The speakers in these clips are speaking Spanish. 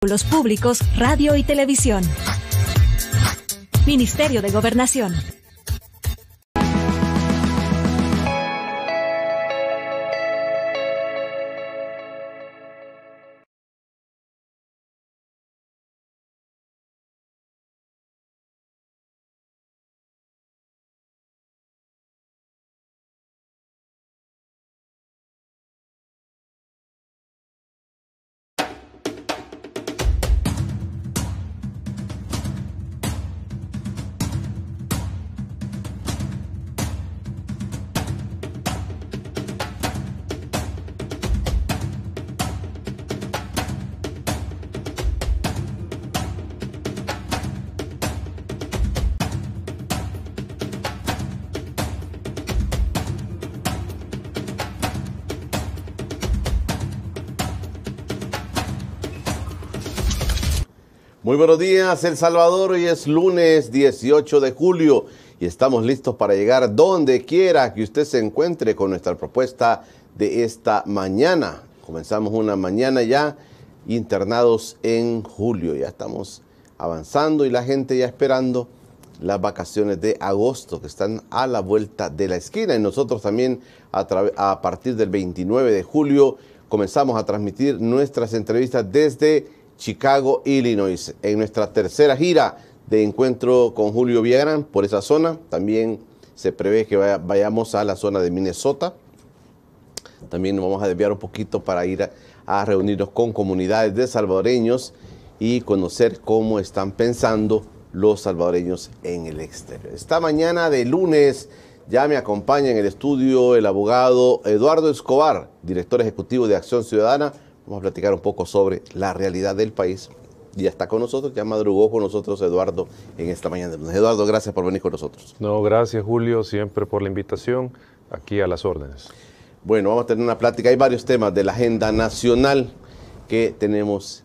Espectáculos Públicos, Radio y Televisión. Ministerio de Gobernación. Muy buenos días, El Salvador. Hoy es lunes 18 de julio y estamos listos para llegar donde quiera que usted se encuentre con nuestra propuesta de esta mañana. Comenzamos una mañana ya internados en julio. Ya estamos avanzando y la gente ya esperando las vacaciones de agosto que están a la vuelta de la esquina. Y nosotros también a partir del 29 de julio comenzamos a transmitir nuestras entrevistas desde Chicago, Illinois, en nuestra tercera gira de encuentro con Julio Villagrán por esa zona. También se prevé que vayamos a la zona de Minnesota. También nos vamos a desviar un poquito para ir a reunirnos con comunidades de salvadoreños y conocer cómo están pensando los salvadoreños en el exterior. Esta mañana de lunes ya me acompaña en el estudio el abogado Eduardo Escobar, director ejecutivo de Acción Ciudadana. Vamos a platicar un poco sobre la realidad del país. Y ya está con nosotros, ya madrugó con nosotros Eduardo en esta mañana. Eduardo, gracias por venir con nosotros. No, gracias Julio, siempre por la invitación, aquí a las órdenes. Bueno, vamos a tener una plática. Hay varios temas de la agenda nacional que tenemos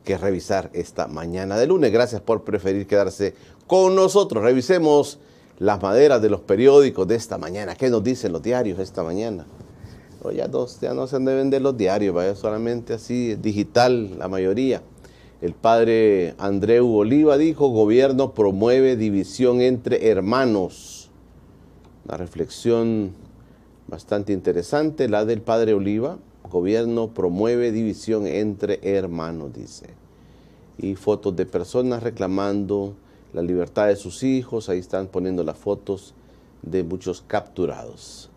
que revisar esta mañana de lunes. Gracias por preferir quedarse con nosotros. Revisemos las maderas de los periódicos de esta mañana. ¿Qué nos dicen los diarios esta mañana? Ya no se han de vender los diarios, vaya, solamente así, digital la mayoría. El padre Andreu Oliva dijo, gobierno promueve división entre hermanos. Una reflexión bastante interesante, la del padre Oliva. Gobierno promueve división entre hermanos, dice. Y fotos de personas reclamando la libertad de sus hijos. Ahí están poniendo las fotos de muchos capturados.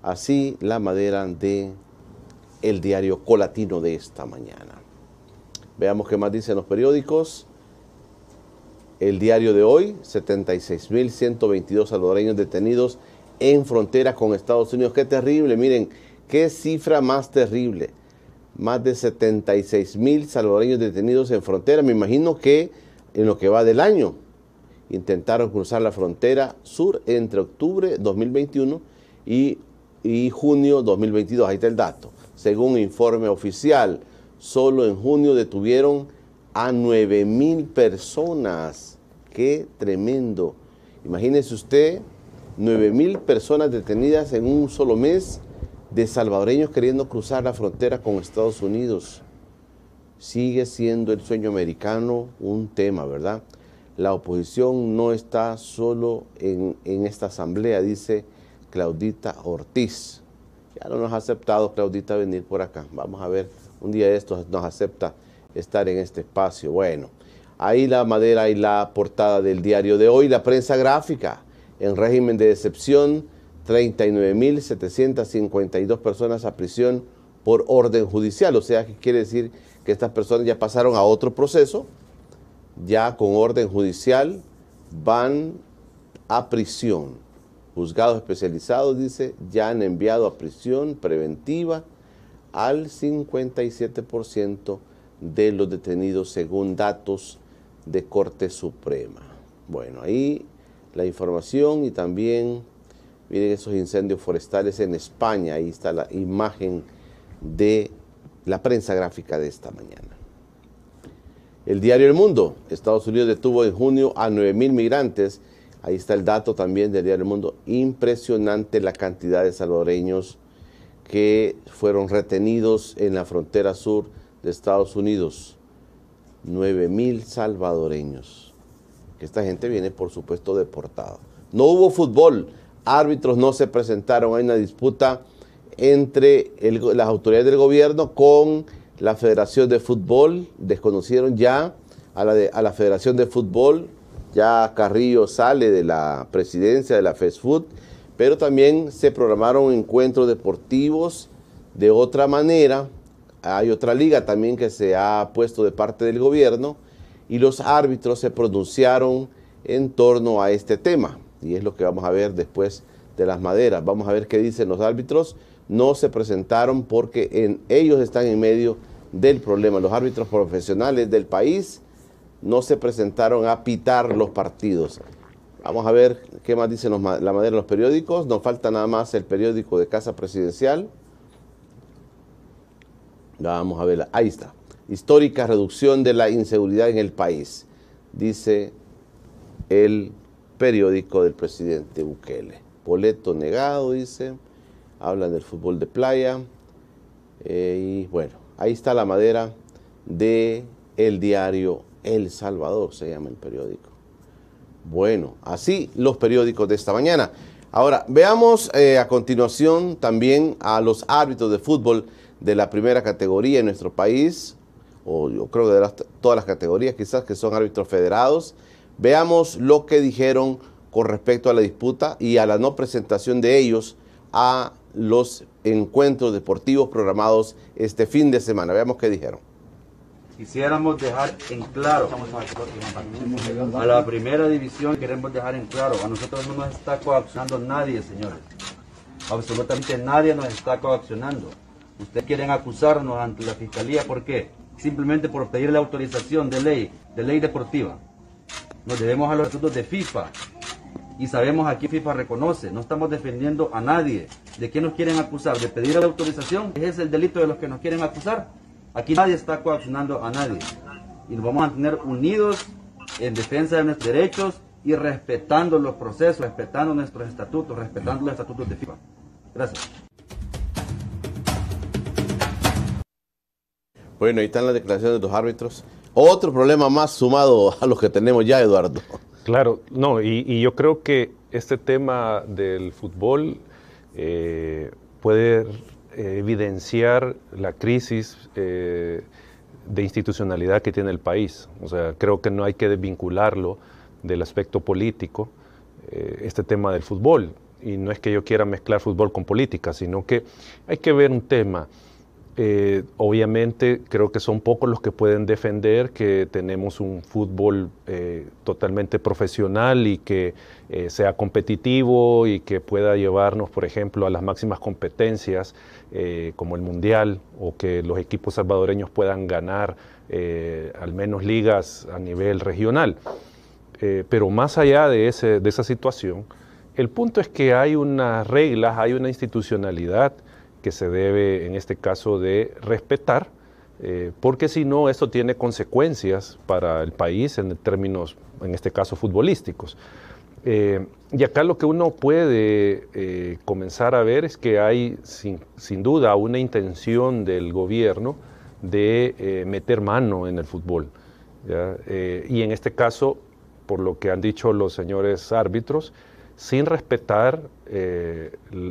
Así la madera de el diario Colatino de esta mañana. Veamos qué más dicen los periódicos. El diario de hoy, 76.122 salvadoreños detenidos en frontera con Estados Unidos. Qué terrible, miren, qué cifra más terrible. Más de 76.000 salvadoreños detenidos en frontera. Me imagino que en lo que va del año intentaron cruzar la frontera sur entre octubre 2021 y junio 2022, ahí está el dato. Según informe oficial, solo en junio detuvieron a 9,000 personas. ¡Qué tremendo! Imagínese usted, 9,000 personas detenidas en un solo mes de salvadoreños queriendo cruzar la frontera con Estados Unidos. Sigue siendo el sueño americano un tema, ¿verdad? La oposición no está solo en esta asamblea, dice Claudita Ortiz. Ya no nos ha aceptado Claudita venir por acá. Vamos a ver, un día de estos nos acepta estar en este espacio. Bueno, ahí la madera y la portada del diario de hoy. La prensa gráfica, en régimen de excepción, 39.752 personas a prisión por orden judicial. O sea, que quiere decir que estas personas ya pasaron a otro proceso, ya con orden judicial, van a prisión. Juzgados especializados, dice, ya han enviado a prisión preventiva al 57% de los detenidos según datos de Corte Suprema. Bueno, ahí la información y también, miren esos incendios forestales en España. Ahí está la imagen de la prensa gráfica de esta mañana. El diario El Mundo, Estados Unidos detuvo en junio a 9,000 migrantes. Ahí está el dato también del diario El Mundo. Impresionante la cantidad de salvadoreños que fueron retenidos en la frontera sur de Estados Unidos. 9.000 salvadoreños. Esta gente viene, por supuesto, deportada. No hubo fútbol, árbitros no se presentaron, hay una disputa entre las autoridades del gobierno con la Federación de Fútbol. Desconocieron ya a la Federación de Fútbol, ya Carrillo sale de la presidencia de la FESFUT, pero también se programaron encuentros deportivos de otra manera. Hay otra liga también que se ha puesto de parte del gobierno y los árbitros se pronunciaron en torno a este tema. Y es lo que vamos a ver después de las maderas. Vamos a ver qué dicen los árbitros. No se presentaron porque ellos están en medio del problema. Los árbitros profesionales del país no se presentaron a pitar los partidos. Vamos a ver qué más dicen la madera de los periódicos. Nos falta nada más el periódico de Casa Presidencial. Vamos a ver, ahí está. Histórica reducción de la inseguridad en el país, dice el periódico del presidente Bukele. Boleto negado, dice. Hablan del fútbol de playa. Y bueno, ahí está la madera de el diario El Salvador, se llama el periódico. Bueno, así los periódicos de esta mañana. Ahora, veamos a continuación también a los árbitros de fútbol de la primera categoría en nuestro país, o yo creo que de todas las categorías quizás, que son árbitros federados. Veamos lo que dijeron con respecto a la disputa y a la no presentación de ellos a los encuentros deportivos programados este fin de semana. Veamos qué dijeron. Quisiéramos dejar en claro a la primera división, queremos dejar en claro, a nosotros no nos está coaccionando nadie, señores. Absolutamente nadie nos está coaccionando. Ustedes quieren acusarnos ante la fiscalía, ¿por qué? Simplemente por pedir la autorización de ley deportiva. Nos debemos a los estatutos de FIFA y sabemos aquí FIFA reconoce, no estamos defendiendo a nadie. ¿De qué nos quieren acusar? ¿De pedir la autorización? ¿Ese es el delito de los que nos quieren acusar? Aquí nadie está coaccionando a nadie y nos vamos a mantener unidos en defensa de nuestros derechos y respetando los procesos, respetando nuestros estatutos, respetando los estatutos de FIFA. Gracias. Bueno, ahí están las declaraciones de los árbitros. Otro problema más sumado a los que tenemos ya, Eduardo. Claro, no, y yo creo que este tema del fútbol puede evidenciar la crisis de institucionalidad que tiene el país. O sea, creo que no hay que desvincularlo del aspecto político, este tema del fútbol. Y no es que yo quiera mezclar fútbol con política, sino que hay que ver un tema. Obviamente creo que son pocos los que pueden defender que tenemos un fútbol totalmente profesional y que sea competitivo y que pueda llevarnos, por ejemplo, a las máximas competencias como el Mundial, o que los equipos salvadoreños puedan ganar al menos ligas a nivel regional. Pero más allá de esa situación, el punto es que hay unas reglas, hay una institucionalidad que se debe, en este caso, de respetar, porque si no, esto tiene consecuencias para el país en términos, en este caso, futbolísticos. Y acá lo que uno puede comenzar a ver es que hay, sin duda, una intención del gobierno de meter mano en el fútbol, ¿ya? Y en este caso, por lo que han dicho los señores árbitros, sin respetar,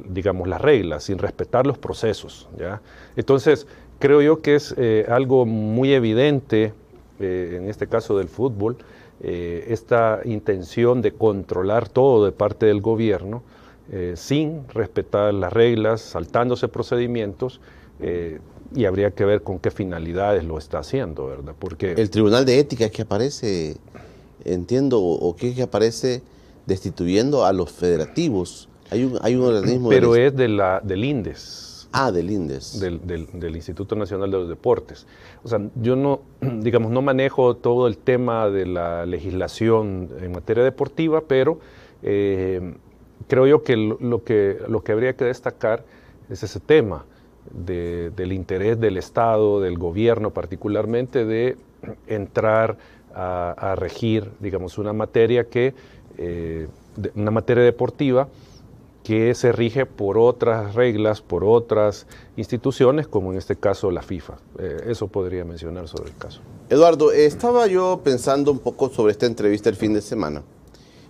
digamos, las reglas, sin respetar los procesos, ¿ya? Entonces, creo yo que es algo muy evidente, en este caso del fútbol, esta intención de controlar todo de parte del gobierno, sin respetar las reglas, saltándose procedimientos, y habría que ver con qué finalidades lo está haciendo, ¿verdad? Porque el Tribunal de Ética es que aparece, entiendo, o que aparece destituyendo a los federativos. Hay un organismo... Pero es del INDES. Ah, del INDES. Del Instituto Nacional de los Deportes. O sea, yo no, digamos, no manejo todo el tema de la legislación en materia deportiva, pero creo yo que lo que habría que destacar es ese tema del interés del Estado, del gobierno particularmente, de entrar a regir, digamos, una materia una materia deportiva que se rige por otras reglas, por otras instituciones, como en este caso la FIFA. Eso podría mencionar sobre el caso. Eduardo, estaba yo pensando un poco sobre esta entrevista el fin de semana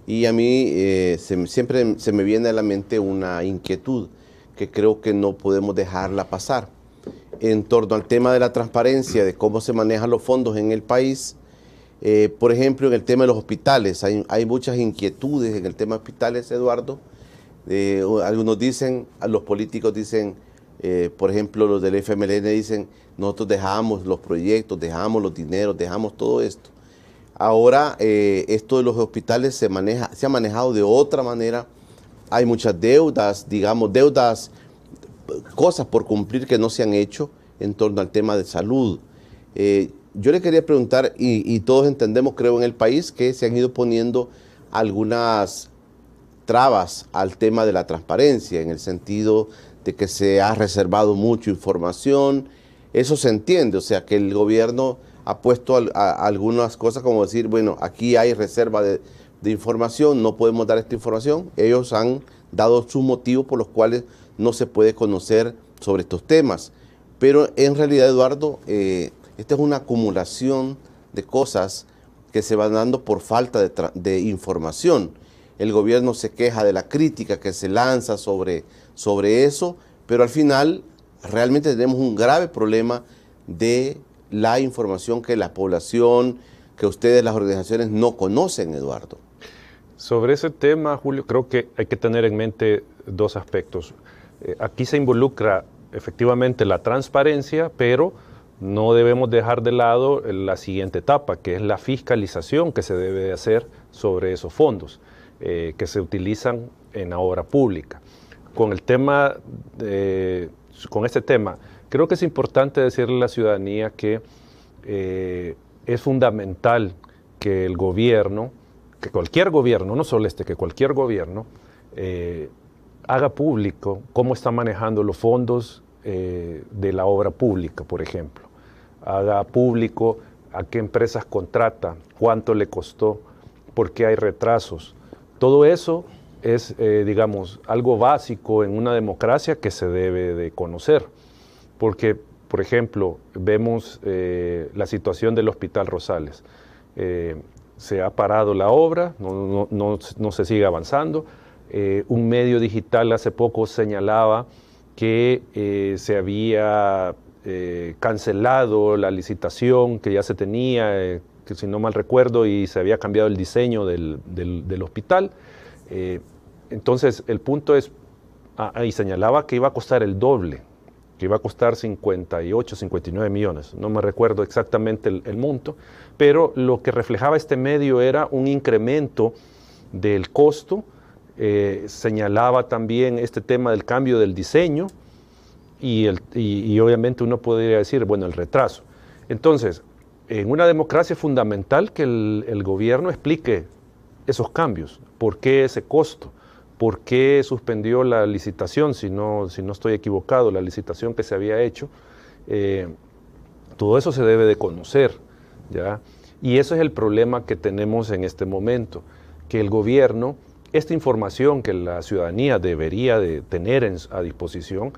y a mí siempre se me viene a la mente una inquietud que creo que no podemos dejarla pasar en torno al tema de la transparencia, de cómo se manejan los fondos en el país. Por ejemplo, en el tema de los hospitales, hay muchas inquietudes en el tema de hospitales, Eduardo. Algunos dicen, los políticos dicen, por ejemplo, los del FMLN dicen, nosotros dejamos los proyectos, dejamos los dineros, dejamos todo esto. Ahora, esto de los hospitales se ha manejado de otra manera. Hay muchas deudas, digamos, cosas por cumplir que no se han hecho en torno al tema de salud. Yo le quería preguntar, y todos entendemos, creo, en el país, que se han ido poniendo algunas trabas al tema de la transparencia, en el sentido de que se ha reservado mucha información. Eso se entiende, o sea, que el gobierno ha puesto algunas cosas como decir, bueno, aquí hay reserva de información, no podemos dar esta información. Ellos han dado sus motivos por los cuales no se puede conocer sobre estos temas. Pero en realidad, Eduardo, esta es una acumulación de cosas que se van dando por falta de información. El gobierno se queja de la crítica que se lanza sobre eso, pero al final realmente tenemos un grave problema de la información que la población, que ustedes, las organizaciones, no conocen, Eduardo. Sobre ese tema, Julio, creo que hay que tener en mente dos aspectos. Aquí se involucra efectivamente la transparencia, pero no debemos dejar de lado la siguiente etapa, que es la fiscalización que se debe de hacer sobre esos fondos que se utilizan en la obra pública. Con este tema, creo que es importante decirle a la ciudadanía que es fundamental que el gobierno, que cualquier gobierno, no solo que cualquier gobierno, haga público cómo está manejando los fondos de la obra pública, por ejemplo. Haga público a qué empresas contrata, cuánto le costó, por qué hay retrasos. Todo eso es, digamos, algo básico en una democracia que se debe de conocer. Porque, por ejemplo, vemos la situación del Hospital Rosales. Se ha parado la obra, no se sigue avanzando. Un medio digital hace poco señalaba que se había cancelado la licitación que ya se tenía, que si no mal recuerdo, y se había cambiado el diseño del hospital. Entonces, el punto es, y señalaba que iba a costar el doble, que iba a costar 58, 59 millones, no me recuerdo exactamente el monto, pero lo que reflejaba este medio era un incremento del costo. Señalaba también este tema del cambio del diseño y obviamente uno podría decir, bueno, el retraso. Entonces, en una democracia es fundamental que el gobierno explique esos cambios, por qué ese costo, por qué suspendió la licitación, si no estoy equivocado, la licitación que se había hecho. Todo eso se debe de conocer, ¿ya? Y eso es el problema que tenemos en este momento, que el gobierno, esta información que la ciudadanía debería de tener a disposición,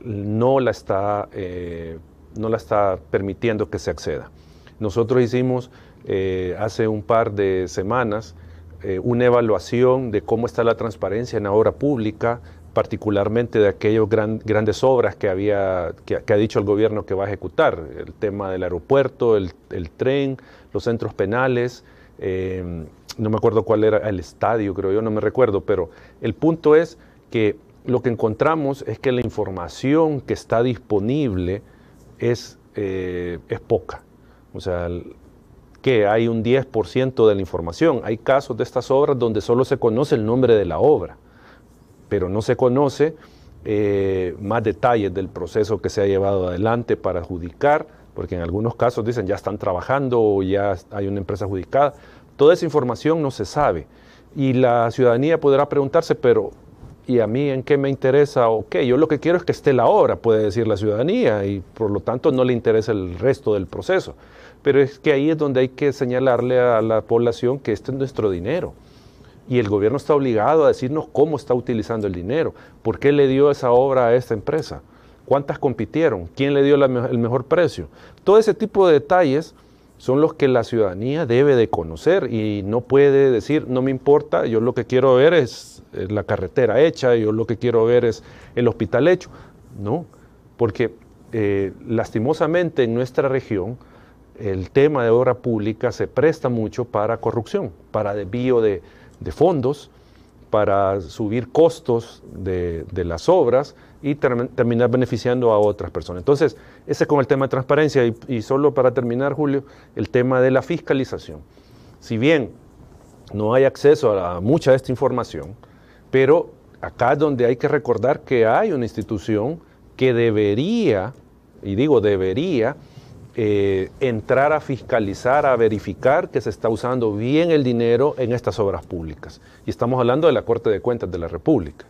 no la está permitiendo que se acceda. Nosotros hicimos hace un par de semanas una evaluación de cómo está la transparencia en la obra pública, particularmente de aquellas grandes obras que ha dicho el gobierno que va a ejecutar, el tema del aeropuerto, el tren, los centros penales, no me acuerdo cuál era, el estadio, creo yo, no me recuerdo, pero el punto es que lo que encontramos es que la información que está disponible es poca. O sea, que hay un 10% de la información. Hay casos de estas obras donde solo se conoce el nombre de la obra, pero no se conoce más detalles del proceso que se ha llevado adelante para adjudicar, porque en algunos casos dicen ya están trabajando o ya hay una empresa adjudicada. Toda esa información no se sabe. Y la ciudadanía podrá preguntarse, pero ¿y a mí en qué me interesa? Ok, yo lo que quiero es que esté la obra, puede decir la ciudadanía, y por lo tanto no le interesa el resto del proceso. Pero es que ahí es donde hay que señalarle a la población que este es nuestro dinero y el gobierno está obligado a decirnos cómo está utilizando el dinero, por qué le dio esa obra a esta empresa, cuántas compitieron, quién le dio el mejor precio. Todo ese tipo de detalles son los que la ciudadanía debe de conocer y no puede decir, no me importa, yo lo que quiero ver es la carretera hecha, yo lo que quiero ver es el hospital hecho. No, porque lastimosamente en nuestra región el tema de obra pública se presta mucho para corrupción, para desvío de fondos, para subir costos de las obras y terminar beneficiando a otras personas. Entonces, ese es con el tema de transparencia y solo para terminar, Julio, el tema de la fiscalización. Si bien no hay acceso a mucha de esta información, pero acá es donde hay que recordar que hay una institución que debería, y digo debería, entrar a fiscalizar, a verificar que se está usando bien el dinero en estas obras públicas. Y estamos hablando de la Corte de Cuentas de la República,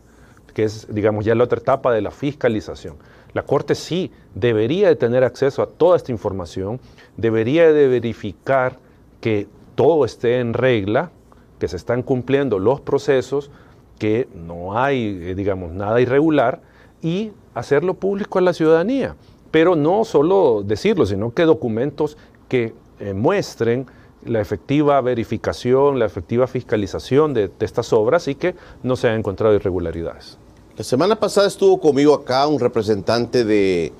que es, digamos, ya la otra etapa de la fiscalización. La Corte sí debería de tener acceso a toda esta información, debería de verificar que todo esté en regla, que se están cumpliendo los procesos, que no hay, digamos, nada irregular, y hacerlo público a la ciudadanía. Pero no solo decirlo, sino que documentos que muestren la efectiva verificación, la efectiva fiscalización de estas obras y que no se han encontrado irregularidades. La semana pasada estuvo conmigo acá un representante de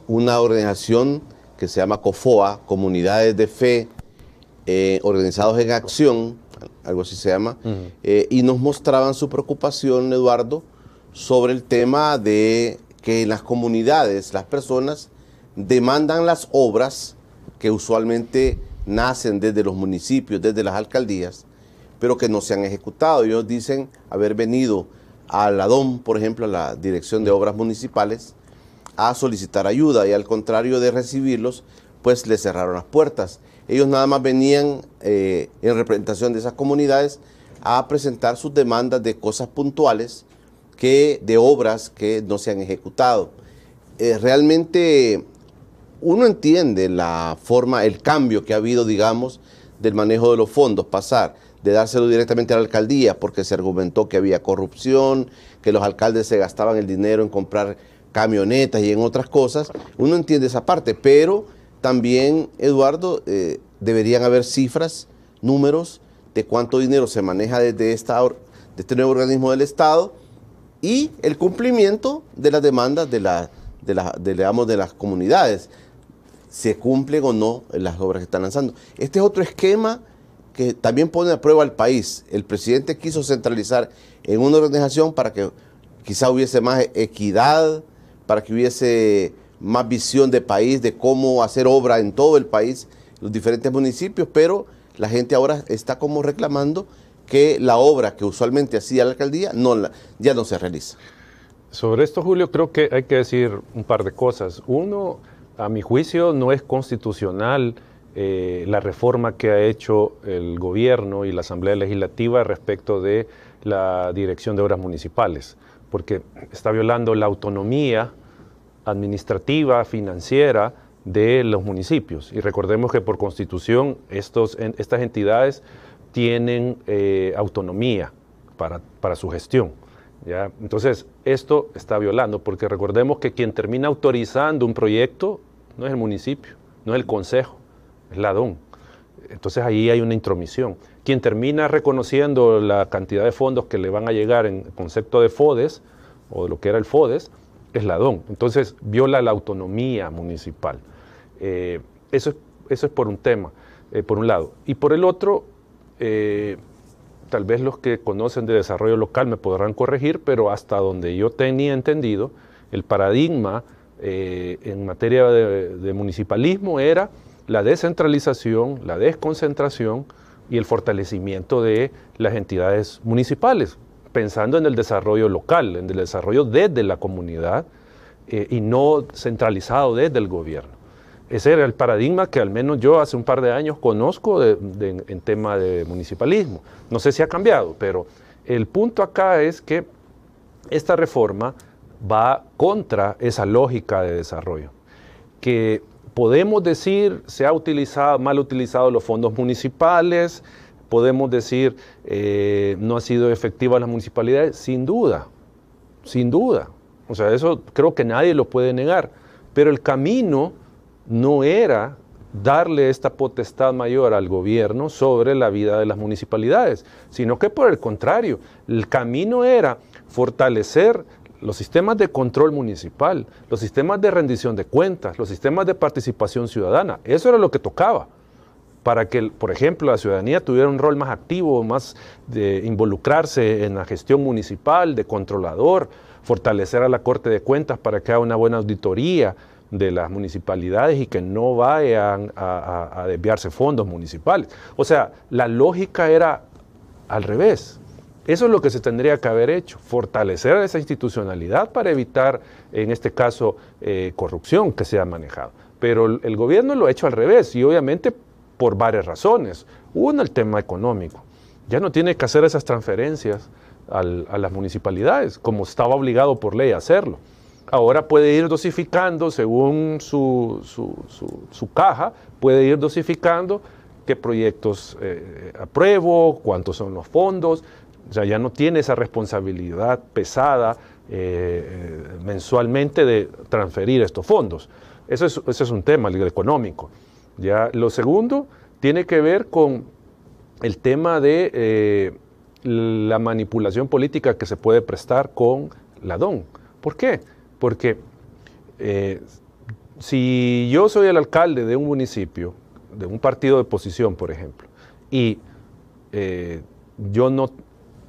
una organización que se llama COFOA, Comunidades de Fe Organizados en Acción, algo así se llama, y nos mostraban su preocupación, Eduardo, sobre el tema de que en las comunidades las personas demandan las obras que usualmente nacen desde los municipios, desde las alcaldías, pero que no se han ejecutado. Ellos dicen haber venido a la DOM, por ejemplo, a la Dirección de Obras Municipales, a solicitar ayuda y al contrario de recibirlos, pues les cerraron las puertas. Ellos nada más venían en representación de esas comunidades a presentar sus demandas de cosas puntuales, de obras que no se han ejecutado. Realmente uno entiende la forma, el cambio que ha habido, digamos, del manejo de los fondos, pasar de dárselo directamente a la alcaldía porque se argumentó que había corrupción, que los alcaldes se gastaban el dinero en comprar camionetas y en otras cosas. Uno entiende esa parte, pero también, Eduardo, deberían haber cifras, números de cuánto dinero se maneja desde este nuevo organismo del Estado y el cumplimiento de las demandas de las comunidades. ¿Se cumplen o no las obras que están lanzando? Este es otro esquema que también pone a prueba al país. El presidente quiso centralizar en una organización para que quizá hubiese más equidad, para que hubiese más visión de país, de cómo hacer obra en todo el país, los diferentes municipios, pero la gente ahora está como reclamando que la obra que usualmente hacía la alcaldía ya no se realiza. Sobre esto, Julio, creo que hay que decir un par de cosas. Uno, a mi juicio, no es constitucional la reforma que ha hecho el gobierno y la Asamblea Legislativa respecto de la Dirección de Obras Municipales, porque está violando la autonomía administrativa, financiera de los municipios. Y recordemos que por constitución estas entidades tienen autonomía para su gestión, ¿ya? Entonces, esto está violando, porque recordemos que quien termina autorizando un proyecto no es el municipio, no es el consejo, es la DOM. Entonces, ahí hay una intromisión. Quien termina reconociendo la cantidad de fondos que le van a llegar en concepto de FODES, o de lo que era el FODES, es la DOM. Entonces, viola la autonomía municipal. Eso es por un tema, por un lado. Y por el otro, tal vez los que conocen de desarrollo local me podrán corregir, pero hasta donde yo tenía entendido, el paradigma en materia de municipalismo era la descentralización, la desconcentración y el fortalecimiento de las entidades municipales, pensando en el desarrollo local, en el desarrollo desde la comunidad y no centralizado desde el gobierno. Ese era el paradigma que al menos yo hace un par de años conozco en tema de municipalismo. No sé si ha cambiado, pero el punto acá es que esta reforma va contra esa lógica de desarrollo. Que podemos decir se ha mal utilizado los fondos municipales, podemos decir no ha sido efectiva las municipalidades, sin duda, sin duda. O sea, eso creo que nadie lo puede negar, pero el camino no era darle esta potestad mayor al gobierno sobre la vida de las municipalidades, sino que por el contrario, el camino era fortalecer los sistemas de control municipal, los sistemas de rendición de cuentas, los sistemas de participación ciudadana. Eso era lo que tocaba, para que, por ejemplo, la ciudadanía tuviera un rol más activo, más de involucrarse en la gestión municipal, de controlador, fortalecer a la Corte de Cuentas para que haga una buena auditoría de las municipalidades y que no vayan a desviarse fondos municipales. O sea, la lógica era al revés. Eso es lo que se tendría que haber hecho, fortalecer esa institucionalidad para evitar, en este caso, corrupción que se ha manejado. Pero el gobierno lo ha hecho al revés y obviamente por varias razones. Una, el tema económico. Ya no tiene que hacer esas transferencias a las municipalidades, como estaba obligado por ley a hacerlo. Ahora puede ir dosificando según su caja, puede ir dosificando qué proyectos apruebo, cuántos son los fondos. O sea, ya no tiene esa responsabilidad pesada mensualmente de transferir estos fondos. Ese es un tema, el económico. Ya, lo segundo tiene que ver con el tema de la manipulación política que se puede prestar con la DON. ¿Por qué? Porque si yo soy el alcalde de un municipio, de un partido de oposición, por ejemplo, y yo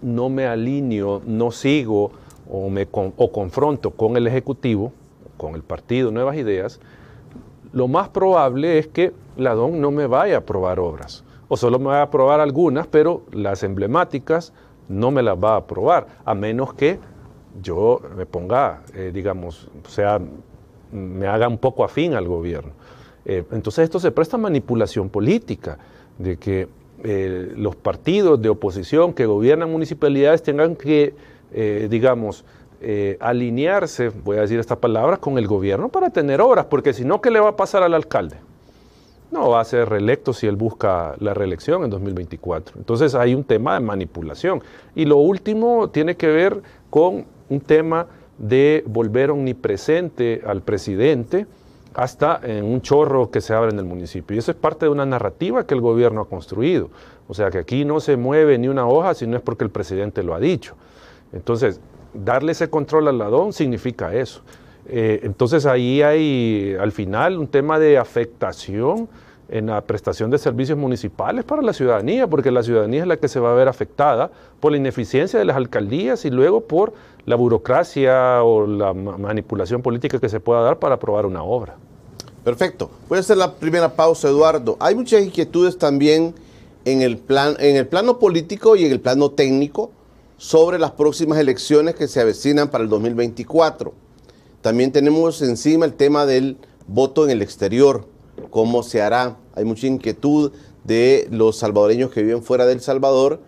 no me alineo, no sigo o confronto con el Ejecutivo, con el partido Nuevas Ideas, lo más probable es que la DON no me vaya a aprobar obras, o solo me va a aprobar algunas, pero las emblemáticas no me las va a aprobar, a menos que yo me ponga, digamos, o sea, me haga un poco afín al gobierno. Entonces esto se presta a manipulación política, de que los partidos de oposición que gobiernan municipalidades tengan que, digamos, alinearse, voy a decir esta palabra, con el gobierno para tener obras, porque si no, ¿qué le va a pasar al alcalde? No va a ser reelecto si él busca la reelección en 2024. Entonces hay un tema de manipulación. Y lo último tiene que ver con un tema de volver omnipresente al presidente hasta en un chorro que se abre en el municipio. Y eso es parte de una narrativa que el gobierno ha construido. O sea, que aquí no se mueve ni una hoja si no es porque el presidente lo ha dicho. Entonces, darle ese control al ladrón significa eso. Entonces ahí hay al final un tema de afectación en la prestación de servicios municipales para la ciudadanía, porque la ciudadanía es la que se va a ver afectada por la ineficiencia de las alcaldías y luego por la burocracia o la manipulación política que se pueda dar para aprobar una obra. Perfecto. Voy a hacer la primera pausa, Eduardo. Hay muchas inquietudes también en el plano político y en el plano técnico sobre las próximas elecciones que se avecinan para el 2024. También tenemos encima el tema del voto en el exterior, cómo se hará. Hay mucha inquietud de los salvadoreños que viven fuera de El Salvador,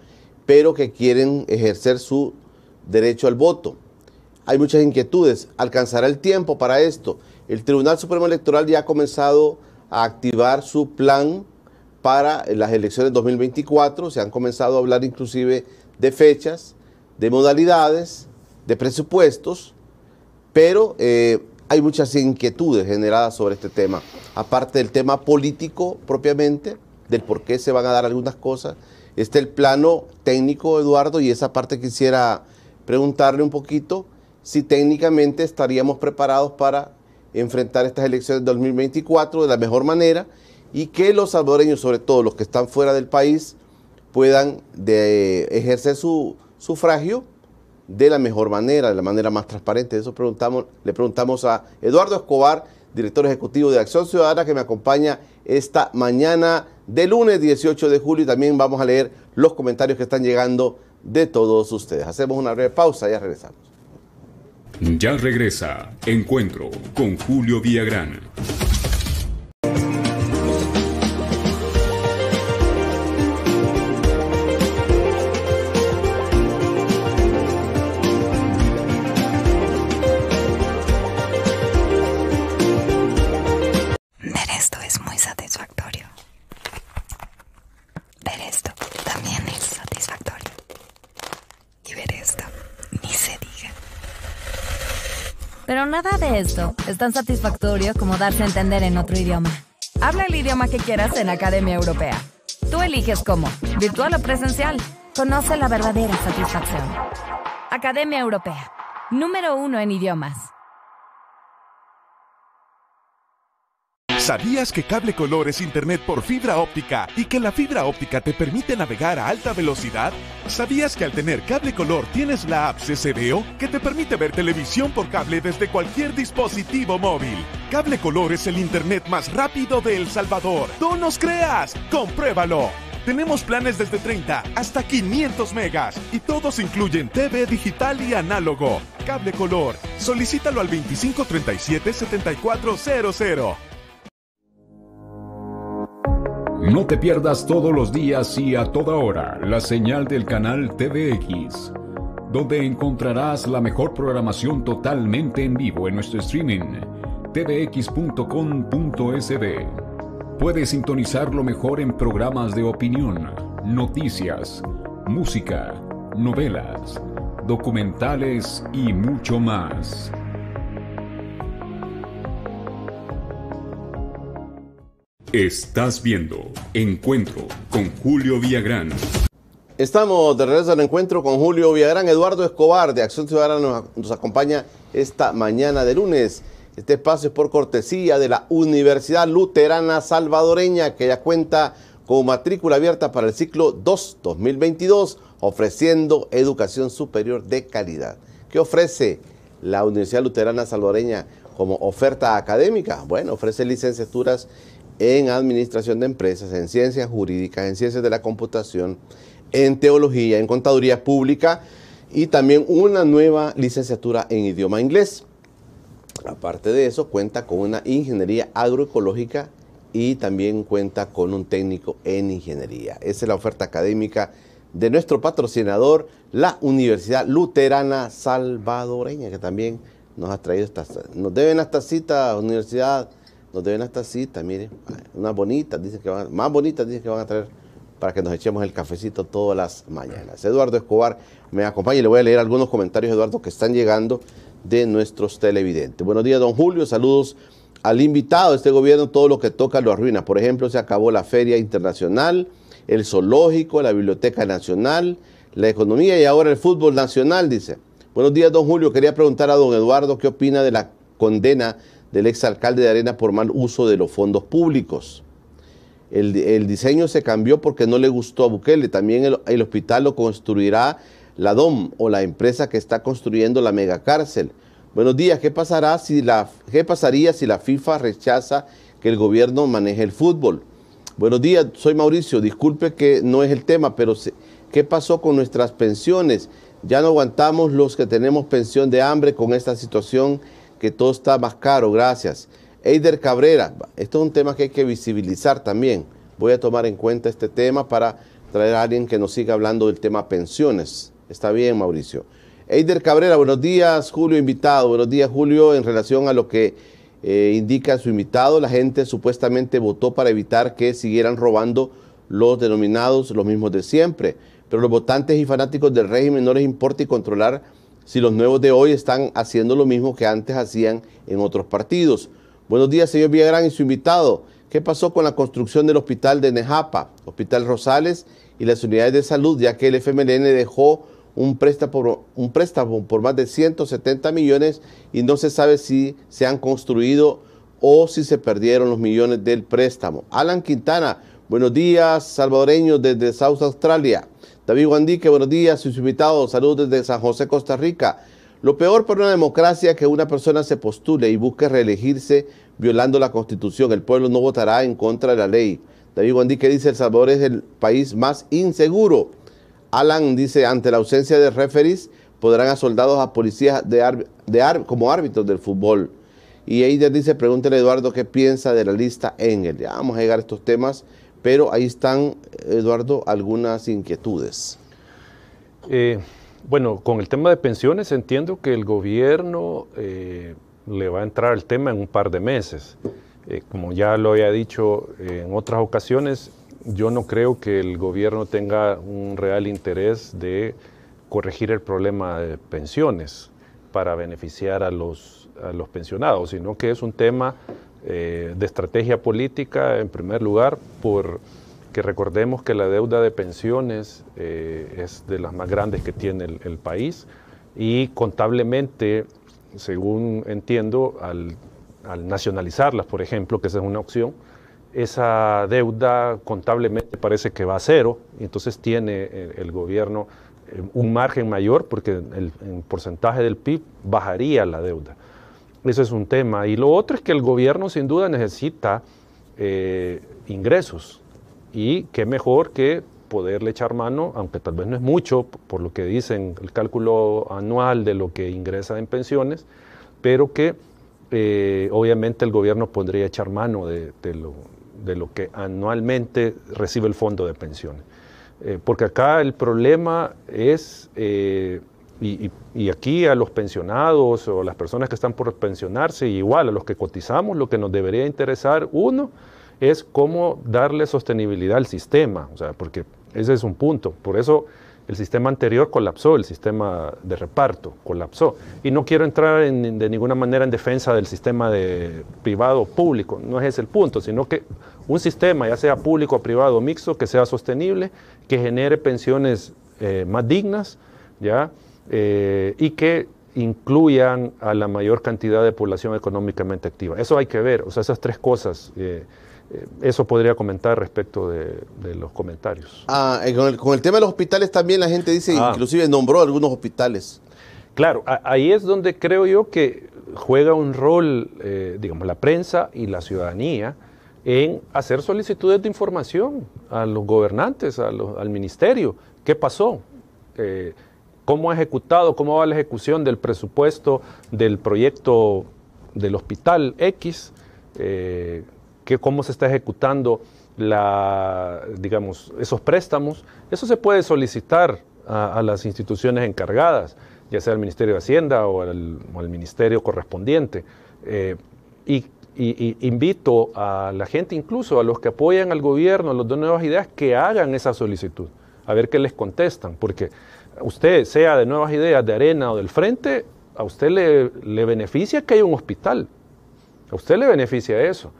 pero que quieren ejercer su derecho al voto. Hay muchas inquietudes. ¿Alcanzará el tiempo para esto? El Tribunal Supremo Electoral ya ha comenzado a activar su plan para las elecciones 2024. Se han comenzado a hablar inclusive de fechas, de modalidades, de presupuestos, pero hay muchas inquietudes generadas sobre este tema. Aparte del tema político propiamente, del por qué se van a dar algunas cosas, está el plano técnico, Eduardo, y esa parte quisiera preguntarle un poquito si técnicamente estaríamos preparados para enfrentar estas elecciones de 2024 de la mejor manera y que los salvadoreños, sobre todo los que están fuera del país, puedan ejercer su sufragio de la mejor manera, de la manera más transparente. Eso le preguntamos a Eduardo Escobar, director ejecutivo de Acción Ciudadana, que me acompaña esta mañana de lunes 18 de julio, y también vamos a leer los comentarios que están llegando de todos ustedes. Hacemos una breve pausa y ya regresamos. Ya regresa Encuentro con Julio Villagrán. Ver esto es muy satisfactorio. Ver esto también. Pero nada de esto es tan satisfactorio como darse a entender en otro idioma. Habla el idioma que quieras en Academia Europea. Tú eliges cómo, virtual o presencial. Conoce la verdadera satisfacción. Academia Europea, número 1 en idiomas. ¿Sabías que Cable Color es internet por fibra óptica y que la fibra óptica te permite navegar a alta velocidad? ¿Sabías que al tener Cable Color tienes la app CCVeo que te permite ver televisión por cable desde cualquier dispositivo móvil? Cable Color es el internet más rápido de El Salvador. ¡No nos creas! ¡Compruébalo! Tenemos planes desde 30 hasta 500 megas y todos incluyen TV digital y análogo. Cable Color. Solicítalo al 2537-7400. No te pierdas todos los días y a toda hora la señal del canal TVX, donde encontrarás la mejor programación totalmente en vivo en nuestro streaming, tvx.com.sb. Puedes sintonizar lo mejor en programas de opinión, noticias, música, novelas, documentales y mucho más. Estás viendo Encuentro con Julio Villagrán. Estamos de regreso al encuentro con Julio Villagrán. Eduardo Escobar de Acción Ciudadana nos acompaña esta mañana de lunes. Este espacio es por cortesía de la Universidad Luterana Salvadoreña, que ya cuenta con matrícula abierta para el ciclo 2 2022, ofreciendo educación superior de calidad. ¿Qué ofrece la Universidad Luterana Salvadoreña como oferta académica? Bueno, ofrece licenciaturas en Administración de Empresas, en Ciencias Jurídicas, en Ciencias de la Computación, en Teología, en Contaduría Pública y también una nueva licenciatura en idioma inglés. Aparte de eso, cuenta con una Ingeniería Agroecológica y también cuenta con un técnico en Ingeniería. Esa es la oferta académica de nuestro patrocinador, la Universidad Luterana Salvadoreña, que también nos ha traído nos deben hasta cita, universidad. Nos deben hasta cita, miren, unas bonitas, más bonitas dicen que van a traer para que nos echemos el cafecito todas las mañanas. Eduardo Escobar me acompaña y le voy a leer algunos comentarios, Eduardo, que están llegando de nuestros televidentes. Buenos días, don Julio, saludos al invitado. Este gobierno todo lo que toca lo arruina. Por ejemplo, se acabó la Feria Internacional, el Zoológico, la Biblioteca Nacional, la economía y ahora el fútbol nacional, dice. Buenos días, don Julio, quería preguntar a don Eduardo qué opina de la condena del exalcalde de Arena por mal uso de los fondos públicos. El diseño se cambió porque no le gustó a Bukele. También el hospital lo construirá la DOM o la empresa que está construyendo la megacárcel. Buenos días, ¿qué pasaría si la FIFA rechaza que el gobierno maneje el fútbol? Buenos días, soy Mauricio. Disculpe que no es el tema, pero ¿qué pasó con nuestras pensiones? Ya no aguantamos los que tenemos pensión de hambre con esta situación que todo está más caro, gracias. Eider Cabrera, esto es un tema que hay que visibilizar también. Voy a tomar en cuenta este tema para traer a alguien que nos siga hablando del tema pensiones. Está bien, Mauricio. Eider Cabrera, buenos días, Julio, invitado. Buenos días, Julio. En relación a lo que indica su invitado, la gente supuestamente votó para evitar que siguieran robando los denominados los mismos de siempre. Pero los votantes y fanáticos del régimen no les importa y controlar si los nuevos de hoy están haciendo lo mismo que antes hacían en otros partidos. Buenos días, señor Villagrán y su invitado. ¿Qué pasó con la construcción del hospital de Nejapa, Hospital Rosales y las unidades de salud, ya que el FMLN dejó un préstamo por más de 170 millones y no se sabe si se han construido o si se perdieron los millones del préstamo? Alan Quintana, buenos días, salvadoreños desde South Australia. David Guandique, buenos días, sus invitados, saludos desde San José, Costa Rica. Lo peor para una democracia es que una persona se postule y busque reelegirse violando la Constitución. El pueblo no votará en contra de la ley. David Guandique dice, El Salvador es el país más inseguro. Alan dice, ante la ausencia de referees, podrán a soldados, a policías como árbitros del fútbol. Y Eider dice, pregúntele a Eduardo qué piensa de la lista Engel. Ya vamos a llegar a estos temas, pero ahí están, Eduardo, algunas inquietudes. Bueno, con el tema de pensiones entiendo que el gobierno le va a entrar al tema en un par de meses. Como ya lo había dicho en otras ocasiones, yo no creo que el gobierno tenga un real interés de corregir el problema de pensiones para beneficiar a los a los pensionados, sino que es un tema de estrategia política, en primer lugar, porque recordemos que la deuda de pensiones es de las más grandes que tiene el país, y contablemente, según entiendo, al nacionalizarlas, por ejemplo, que esa es una opción, esa deuda contablemente parece que va a cero, y entonces tiene el gobierno un margen mayor, porque en porcentaje del PIB bajaría la deuda. Eso es un tema. Y lo otro es que el gobierno sin duda necesita ingresos, y qué mejor que poderle echar mano, aunque tal vez no es mucho, por lo que dicen el cálculo anual de lo que ingresa en pensiones, pero que obviamente el gobierno podría echar mano de lo que anualmente recibe el fondo de pensiones. Porque acá el problema es, y aquí a los pensionados o las personas que están por pensionarse, igual a los que cotizamos, lo que nos debería interesar, uno, es cómo darle sostenibilidad al sistema, o sea, porque ese es un punto. Por eso el sistema anterior colapsó, el sistema de reparto colapsó. Y no quiero entrar de ninguna manera en defensa del sistema privado o público, no es ese el punto, sino que un sistema, ya sea público, privado o mixto, que sea sostenible, que genere pensiones más dignas, ¿ya? Y que incluyan a la mayor cantidad de población económicamente activa. Eso hay que ver, o sea, esas tres cosas. Eso podría comentar respecto de los comentarios. Con el tema de los hospitales también la gente dice, inclusive nombró algunos hospitales. Claro, ahí es donde creo yo que juega un rol, digamos, la prensa y la ciudadanía en hacer solicitudes de información a los gobernantes, al ministerio. ¿Qué pasó? ¿Cómo ha ejecutado, cómo va la ejecución del presupuesto del proyecto del hospital X? Cómo se está ejecutando digamos, esos préstamos. Eso se puede solicitar a las instituciones encargadas, ya sea al Ministerio de Hacienda o al ministerio correspondiente. Y invito a la gente, incluso a los que apoyan al gobierno, a los de Nuevas Ideas, que hagan esa solicitud, a ver qué les contestan, porque usted, sea de Nuevas Ideas, de Arena o del Frente, a usted le beneficia que haya un hospital, a usted le beneficia eso.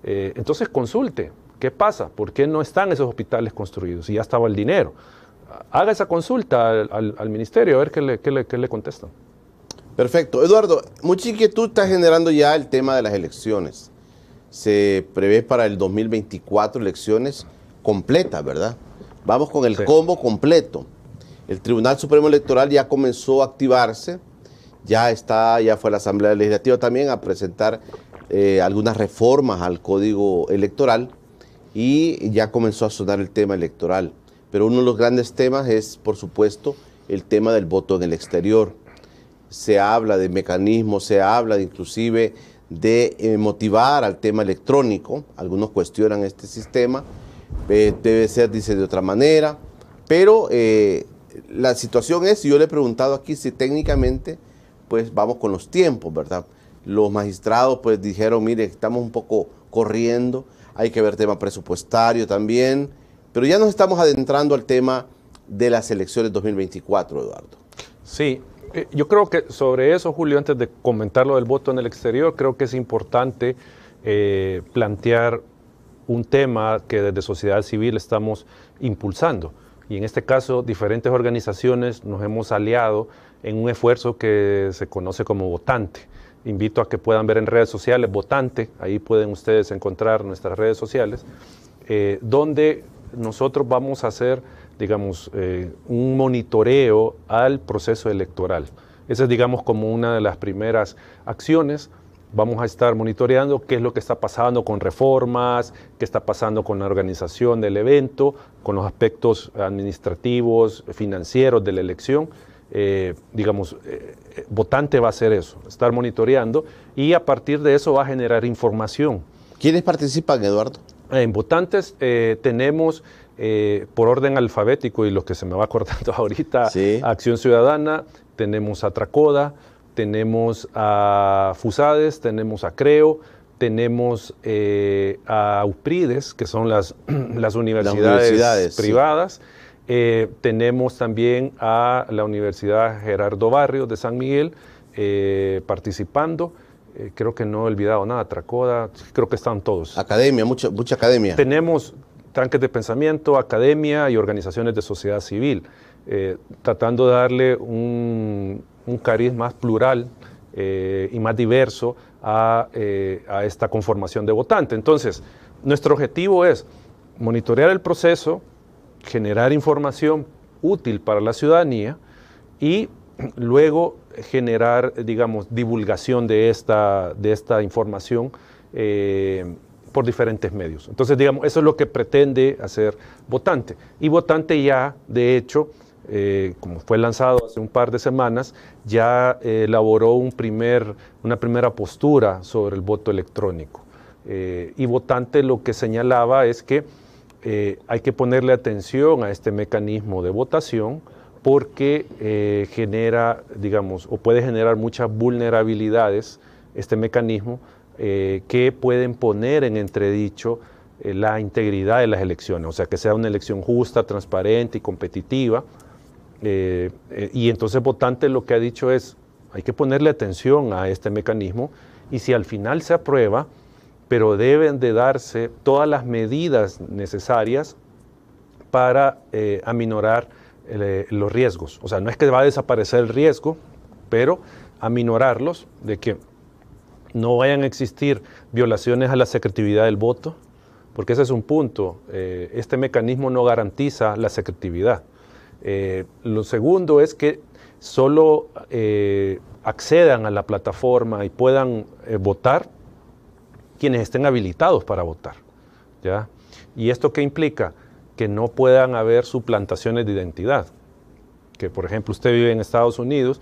Entonces consulte, ¿qué pasa? ¿Por qué no están esos hospitales construidos? Si ya estaba el dinero. Haga esa consulta al ministerio, a ver qué le contestan. Perfecto. Eduardo, mucha inquietud está generando ya el tema de las elecciones. Se prevé para el 2024 elecciones completas, ¿verdad? Vamos con el combo completo. El Tribunal Supremo Electoral ya comenzó a activarse, ya fue la Asamblea Legislativa también a presentar algunas reformas al Código Electoral, y ya comenzó a sonar el tema electoral. Pero uno de los grandes temas es, por supuesto, el tema del voto en el exterior. Se habla de mecanismos, se habla inclusive de motivar al tema electrónico. Algunos cuestionan este sistema, debe ser, dice, de otra manera, pero la situación es, y yo le he preguntado aquí si técnicamente, pues vamos con los tiempos, ¿verdad? Los magistrados pues dijeron, mire, estamos un poco corriendo, hay que ver tema presupuestario también, pero ya nos estamos adentrando al tema de las elecciones 2024, Eduardo. Sí, yo creo que sobre eso, Julio, antes de comentar lo del voto en el exterior, creo que es importante plantear un tema que desde sociedad civil estamos impulsando. Y en este caso, diferentes organizaciones nos hemos aliado en un esfuerzo que se conoce como Votante. Invito a que puedan ver en redes sociales Votante, ahí pueden ustedes encontrar nuestras redes sociales, donde nosotros vamos a hacer, digamos, un monitoreo al proceso electoral. Esa es, digamos, como una de las primeras acciones. Vamos a estar monitoreando qué es lo que está pasando con reformas, qué está pasando con la organización del evento, con los aspectos administrativos, financieros de la elección. Votante va a hacer eso, estar monitoreando, y a partir de eso va a generar información. ¿Quiénes participan, Eduardo? En Votantes tenemos, por orden alfabético y los que se me va acordando ahorita, sí, Acción Ciudadana, tenemos a Tracoda, tenemos a FUSADES, tenemos a CREO, tenemos a UPRIDES, que son las universidades privadas. Sí. Tenemos también a la Universidad Gerardo Barrios de San Miguel participando, creo que no he olvidado nada, Tracoda, creo que están todos. Academia, mucha academia. Tenemos tranques de pensamiento, academia y organizaciones de sociedad civil, tratando de darle un cariz más plural y más diverso a esta conformación de votante. Entonces, nuestro objetivo es monitorear el proceso, generar información útil para la ciudadanía y luego generar, digamos, divulgación de esta información por diferentes medios. Entonces, digamos, eso es lo que pretende hacer Votante. Y Votante ya, de hecho, como fue lanzado hace un par de semanas, ya elaboró una primera postura sobre el voto electrónico. Y Votante lo que señalaba es que hay que ponerle atención a este mecanismo de votación porque genera, digamos, o puede generar muchas vulnerabilidades este mecanismo que pueden poner en entredicho la integridad de las elecciones, o sea, que sea una elección justa, transparente y competitiva. Y entonces Votante lo que ha dicho es, hay que ponerle atención a este mecanismo y si al final se aprueba, pero deben de darse todas las medidas necesarias para aminorar los riesgos. O sea, no es que va a desaparecer el riesgo, pero aminorarlos de que no vayan a existir violaciones a la secretividad del voto, porque ese es un punto. Este mecanismo no garantiza la secretividad. Lo segundo es que solo accedan a la plataforma y puedan votar quienes estén habilitados para votar, ¿ya? ¿Y esto qué implica? Que no puedan haber suplantaciones de identidad. Que, por ejemplo, usted vive en Estados Unidos,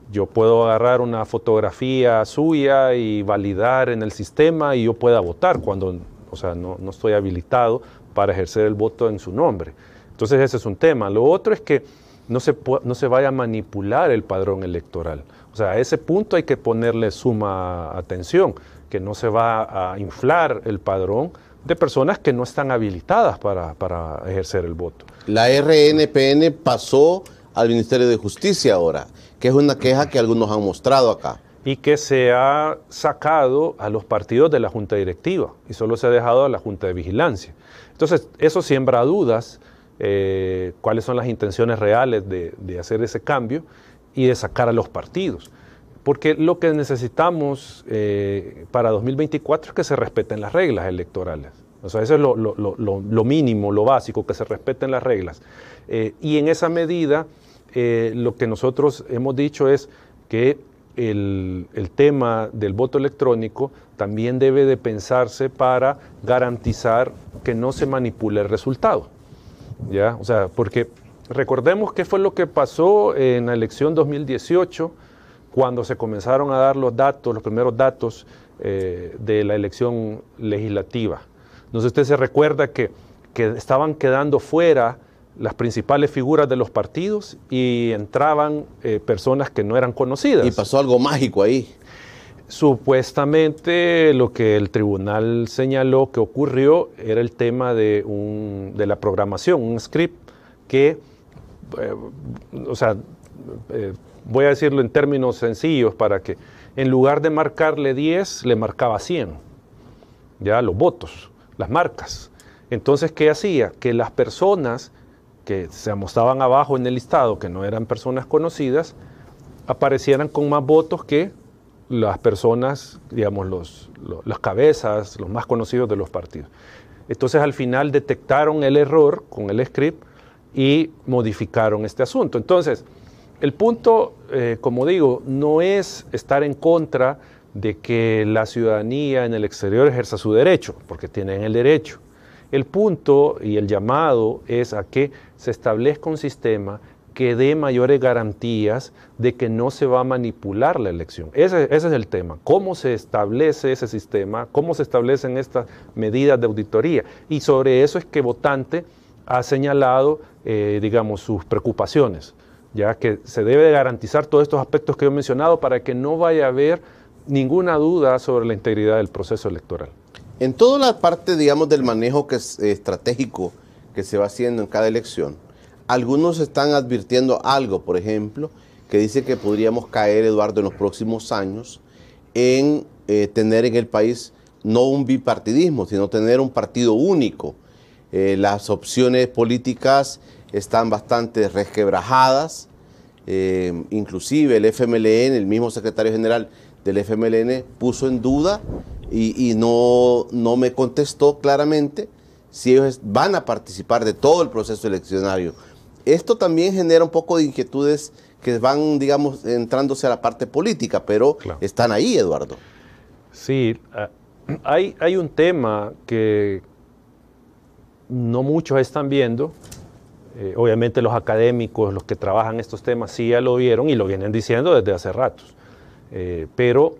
yo puedo agarrar una fotografía suya y validar en el sistema y yo pueda votar cuando, o sea, no estoy habilitado para ejercer el voto en su nombre. Entonces ese es un tema. Lo otro es que no se vaya a manipular el padrón electoral. O sea, a ese punto hay que ponerle suma atención, que no se va a inflar el padrón de personas que no están habilitadas para ejercer el voto. La RNPN pasó al Ministerio de Justicia ahora, que es una queja que algunos han mostrado acá. Y que se ha sacado a los partidos de la Junta Directiva y solo se ha dejado a la Junta de Vigilancia. Entonces, eso siembra dudas, cuáles son las intenciones reales de hacer ese cambio y de sacar a los partidos. Porque lo que necesitamos para 2024 es que se respeten las reglas electorales. O sea, eso es lo mínimo, lo básico, que se respeten las reglas. Y en esa medida, lo que nosotros hemos dicho es que el tema del voto electrónico también debe de pensarse para garantizar que no se manipule el resultado, ¿ya? O sea, porque recordemos qué fue lo que pasó en la elección 2018, cuando se comenzaron a dar los primeros datos de la elección legislativa. No sé si usted se recuerda que estaban quedando fuera las principales figuras de los partidos y entraban personas que no eran conocidas. Y pasó algo mágico ahí. Supuestamente lo que el tribunal señaló que ocurrió era el tema de la programación, un script que, voy a decirlo en términos sencillos para que en lugar de marcarle 10, le marcaba 100, ya los votos, las marcas. Entonces, ¿qué hacía? Que las personas que se estaban abajo en el listado, que no eran personas conocidas, aparecieran con más votos que las personas, digamos, las cabezas, los más conocidos de los partidos. Entonces, al final detectaron el error con el script y modificaron este asunto. Entonces, el punto, como digo, no es estar en contra de que la ciudadanía en el exterior ejerza su derecho, porque tienen el derecho. El punto y el llamado es a que se establezca un sistema que dé mayores garantías de que no se va a manipular la elección. Ese es el tema. ¿Cómo se establece ese sistema? ¿Cómo se establecen estas medidas de auditoría? Y sobre eso es que Votante ha señalado, digamos, sus preocupaciones, ya que se debe de garantizar todos estos aspectos que he mencionado para que no vaya a haber ninguna duda sobre la integridad del proceso electoral. En toda la parte, digamos, del manejo que es estratégico que se va haciendo en cada elección, algunos están advirtiendo algo, por ejemplo, que dice que podríamos caer, Eduardo, en los próximos años en tener en el país no un bipartidismo, sino tener un partido único. Las opciones políticas están bastante resquebrajadas, inclusive el FMLN, el mismo secretario general del FMLN puso en duda y no me contestó claramente si ellos van a participar de todo el proceso eleccionario. Esto también genera un poco de inquietudes que van, digamos, entrándose a la parte política, pero claro, están ahí, Eduardo. Sí, hay un tema que no muchos están viendo. Obviamente los académicos, los que trabajan estos temas, sí ya lo vieron y lo vienen diciendo desde hace ratos. Pero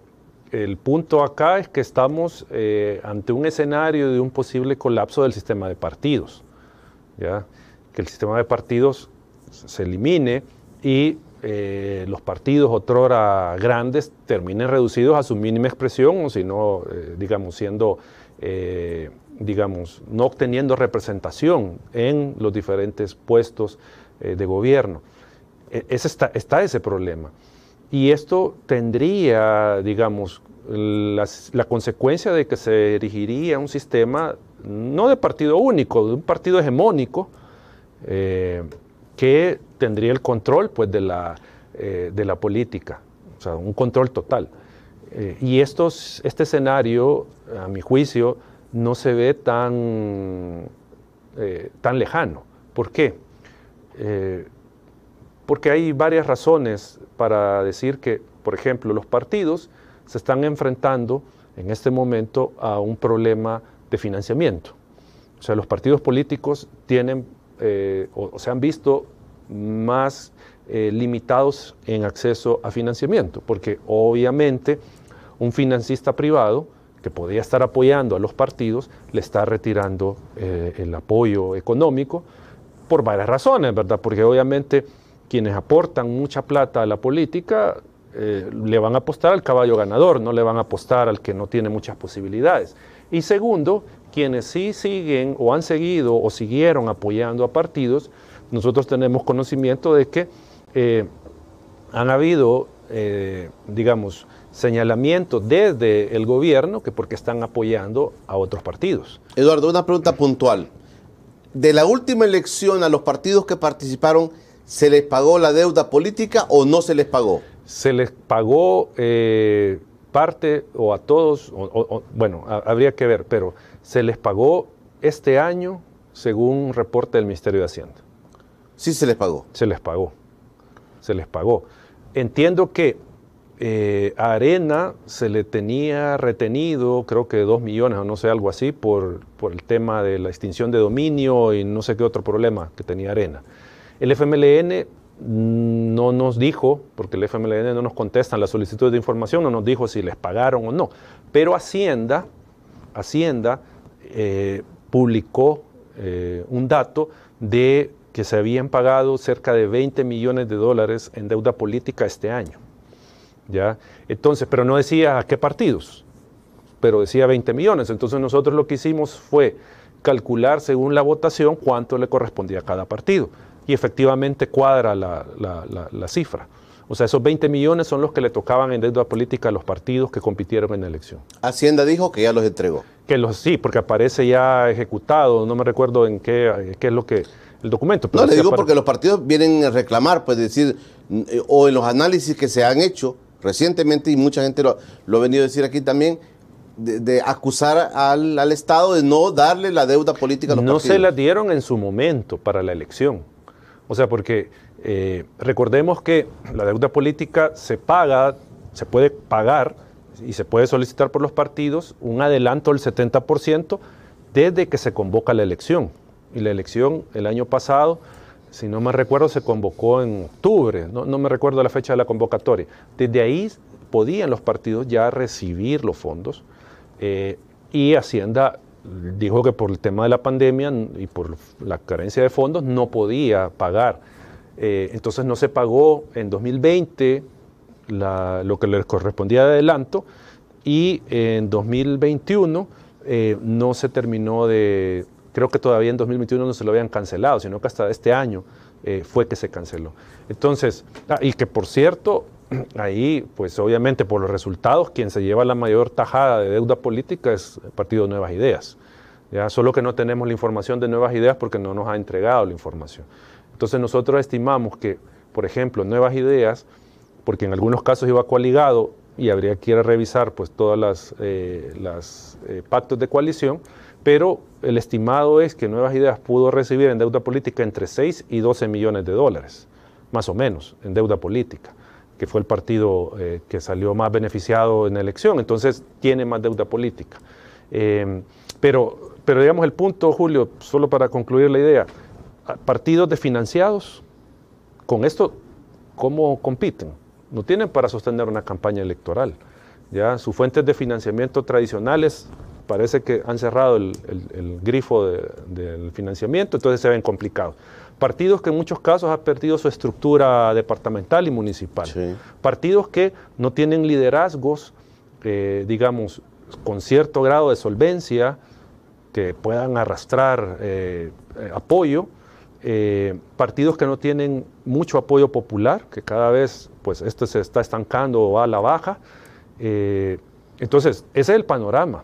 el punto acá es que estamos ante un escenario de un posible colapso del sistema de partidos, ¿ya? Que el sistema de partidos se elimine y los partidos otrora grandes terminen reducidos a su mínima expresión, o si no, digamos, siendo, digamos, no obteniendo representación en los diferentes puestos de gobierno. Está ese problema. Y esto tendría, digamos, la consecuencia de que se erigiría un sistema no de partido único, de un partido hegemónico, que tendría el control, pues, de la política, o sea, un control total. Y este escenario, a mi juicio, no se ve tan lejano. ¿Por qué? Porque hay varias razones para decir que, por ejemplo, los partidos se están enfrentando en este momento a un problema de financiamiento. O sea, los partidos políticos tienen o se han visto más limitados en acceso a financiamiento, porque obviamente un financista privado que podía estar apoyando a los partidos le está retirando el apoyo económico por varias razones, ¿verdad? Porque obviamente quienes aportan mucha plata a la política le van a apostar al caballo ganador, no le van a apostar al que no tiene muchas posibilidades. Y segundo, quienes sí siguen o han seguido o siguieron apoyando a partidos, nosotros tenemos conocimiento de que han habido, digamos, señalamientos desde el gobierno que porque están apoyando a otros partidos. Eduardo, una pregunta puntual. De la última elección a los partidos que participaron, ¿se les pagó la deuda política o no se les pagó? Se les pagó parte o a todos, bueno, habría que ver, pero se les pagó este año según un reporte del Ministerio de Hacienda. Sí se les pagó. Se les pagó. Se les pagó. Entiendo que a Arena se le tenía retenido, creo que 2 millones o no sé, algo así, por el tema de la extinción de dominio y no sé qué otro problema que tenía Arena. El FMLN no nos dijo, porque el FMLN no nos contesta en la solicitud de información, no nos dijo si les pagaron o no, pero Hacienda publicó un dato de que se habían pagado cerca de 20 millones de dólares en deuda política este año, ¿ya? Entonces, pero no decía a qué partidos, pero decía 20 millones, entonces nosotros lo que hicimos fue calcular según la votación cuánto le correspondía a cada partido. Y efectivamente cuadra la cifra. O sea, esos 20 millones son los que le tocaban en deuda política a los partidos que compitieron en la elección. Hacienda dijo que ya los entregó. Sí, porque aparece ya ejecutado, no me recuerdo en qué es lo que el documento. Pero no, le digo porque los partidos vienen a reclamar, pues decir, o en los análisis que se han hecho recientemente, y mucha gente lo ha venido a decir aquí también, de acusar al Estado de no darle la deuda política a los partidos. No se la dieron en su momento para la elección. O sea, porque recordemos que la deuda política se puede pagar y se puede solicitar por los partidos un adelanto del 70% desde que se convoca la elección. Y la elección el año pasado, si no me recuerdo, se convocó en octubre, no me recuerdo la fecha de la convocatoria. Desde ahí podían los partidos ya recibir los fondos y Hacienda dijo que por el tema de la pandemia y por la carencia de fondos no podía pagar. Entonces no se pagó en 2020 lo que les correspondía de adelanto y en 2021 no se terminó de... Creo que todavía en 2021 no se lo habían cancelado, sino que hasta este año fue que se canceló. Entonces, y que por cierto, ahí, pues obviamente por los resultados, quien se lleva la mayor tajada de deuda política es el Partido Nuevas Ideas. Ya, solo que no tenemos la información de Nuevas Ideas porque no nos ha entregado la información. Entonces nosotros estimamos que, por ejemplo, Nuevas Ideas, porque en algunos casos iba coaligado y habría que ir a revisar pues todas las pactos de coalición, pero el estimado es que Nuevas Ideas pudo recibir en deuda política entre 6 y 12 millones de dólares, más o menos, en deuda política, que fue el partido que salió más beneficiado en la elección, entonces tiene más deuda política. Pero digamos el punto, Julio, solo para concluir la idea, partidos desfinanciados, con esto, ¿cómo compiten? No tienen para sostener una campaña electoral. ¿Ya? Sus fuentes de financiamiento tradicionales parece que han cerrado el grifo del financiamiento, entonces se ven complicados. Partidos que en muchos casos han perdido su estructura departamental y municipal. Sí. Partidos que no tienen liderazgos, digamos, con cierto grado de solvencia, que puedan arrastrar apoyo. Partidos que no tienen mucho apoyo popular, que cada vez pues esto se está estancando o va a la baja. Entonces, ese es el panorama,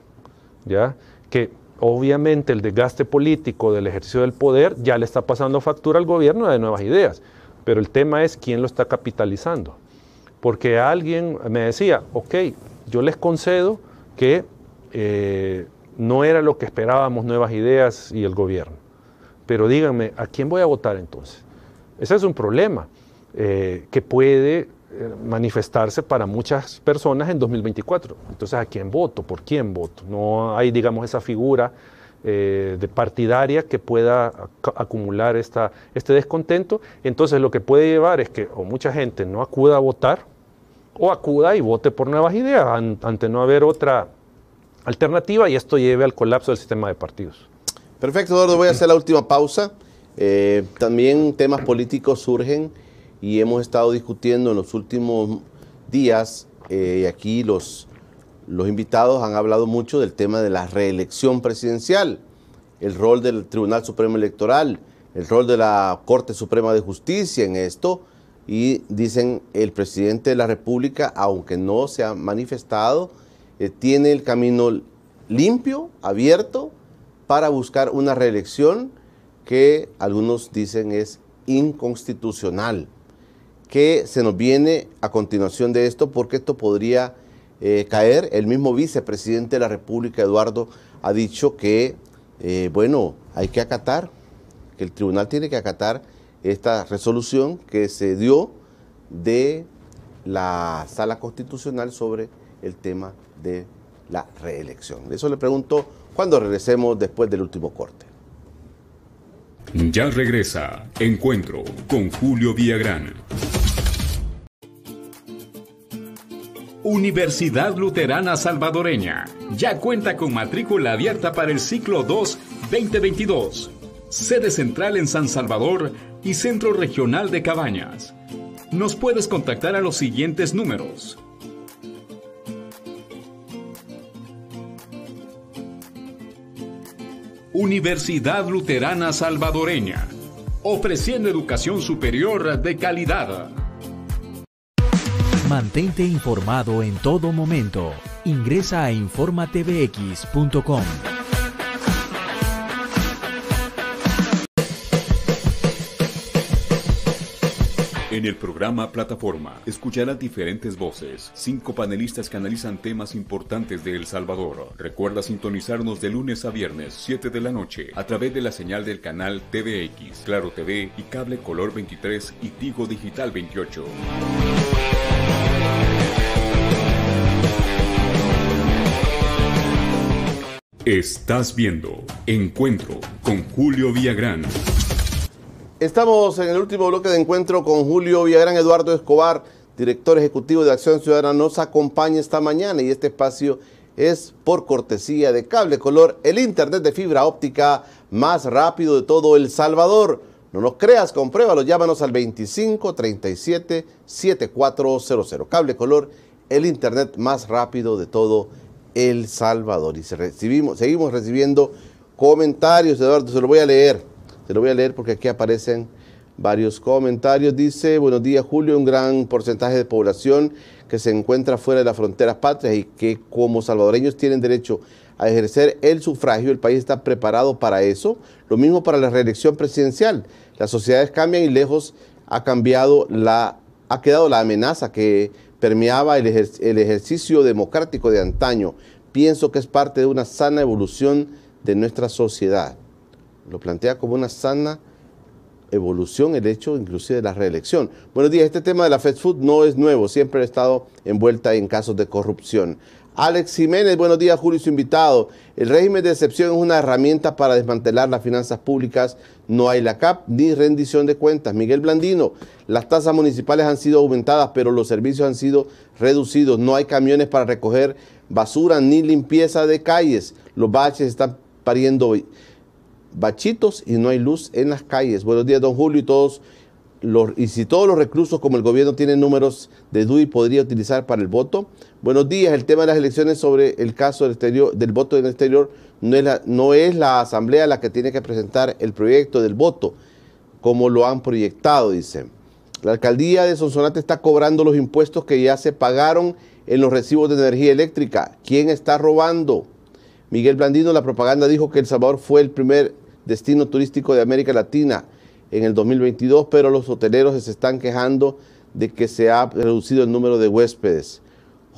¿ya? Que obviamente el desgaste político del ejercicio del poder ya le está pasando factura al gobierno de Nuevas Ideas, pero el tema es quién lo está capitalizando. Porque alguien me decía, ok, yo les concedo que no era lo que esperábamos Nuevas Ideas y el gobierno. Pero díganme, ¿a quién voy a votar entonces? Ese es un problema que puede manifestarse para muchas personas en 2024. Entonces, ¿a quién voto? ¿Por quién voto? No hay, digamos, esa figura de partidaria que pueda acumular este descontento. Entonces, lo que puede llevar es que o mucha gente no acuda a votar o acuda y vote por Nuevas Ideas ante no haber otra alternativa y esto lleve al colapso del sistema de partidos. Perfecto, Eduardo, voy a hacer la última pausa. También temas políticos surgen y hemos estado discutiendo en los últimos días, y aquí los invitados han hablado mucho del tema de la reelección presidencial, el rol del Tribunal Supremo Electoral, el rol de la Corte Suprema de Justicia en esto, y dicen el presidente de la República, aunque no se ha manifestado, tiene el camino limpio, abierto, para buscar una reelección que algunos dicen es inconstitucional. ¿Qué se nos viene a continuación de esto? Porque esto podría caer. El mismo vicepresidente de la República, Eduardo, ha dicho que, bueno, hay que acatar, que el tribunal tiene que acatar esta resolución que se dio de la Sala Constitucional sobre el tema de la reelección. De eso le pregunto cuando regresemos después del último corte. Ya regresa Encuentro con Julio Villagrán. Universidad Luterana Salvadoreña ya cuenta con matrícula abierta para el ciclo 2 2022. Sede central en San Salvador y Centro Regional de Cabañas. Nos puedes contactar a los siguientes números. Universidad Luterana Salvadoreña, ofreciendo educación superior de calidad. Mantente informado en todo momento. Ingresa a informatvx.com. En el programa Plataforma escucharás diferentes voces, 5 panelistas que analizan temas importantes de El Salvador. Recuerda sintonizarnos de lunes a viernes, 7 de la noche, a través de la señal del canal TVX, Claro TV y Cable Color 23 y Tigo Digital 28. Estás viendo Encuentro con Julio Villagrán. Estamos en el último bloque de Encuentro con Julio Villagrán. Eduardo Escobar, director ejecutivo de Acción Ciudadana, nos acompaña esta mañana y este espacio es por cortesía de Cable Color, el internet de fibra óptica más rápido de todo El Salvador. No nos creas, compruébalo, llámanos al 2537-7400. Cable Color, el internet más rápido de todo El Salvador. Y seguimos recibiendo comentarios, Eduardo, se lo voy a leer porque aquí aparecen varios comentarios. Dice, buenos días Julio, un gran porcentaje de población que se encuentra fuera de las fronteras patrias y que como salvadoreños tienen derecho a ejercer el sufragio, el país está preparado para eso. Lo mismo para la reelección presidencial. Las sociedades cambian y lejos ha quedado la amenaza que permeaba el ejercicio democrático de antaño. Pienso que es parte de una sana evolución de nuestra sociedad. Lo plantea como una sana evolución el hecho inclusive de la reelección. Buenos días, este tema de la fast food no es nuevo, siempre ha estado envuelta en casos de corrupción. Alex Jiménez, buenos días Julio y su invitado. El régimen de excepción es una herramienta para desmantelar las finanzas públicas. No hay la CAP ni rendición de cuentas. Miguel Blandino, las tasas municipales han sido aumentadas, pero los servicios han sido reducidos. No hay camiones para recoger basura ni limpieza de calles. Los baches están pariendo bachitos y no hay luz en las calles. Buenos días, don Julio, y si todos los reclusos como el gobierno tienen números de DUI podría utilizar para el voto. Buenos días, el tema de las elecciones sobre el caso del voto en el exterior no es la asamblea la que tiene que presentar el proyecto del voto como lo han proyectado, dice. La alcaldía de Sonsonate está cobrando los impuestos que ya se pagaron en los recibos de energía eléctrica. ¿Quién está robando? Miguel Blandino, la propaganda dijo que El Salvador fue el primer destino turístico de América Latina en el 2022, pero los hoteleros se están quejando de que se ha reducido el número de huéspedes.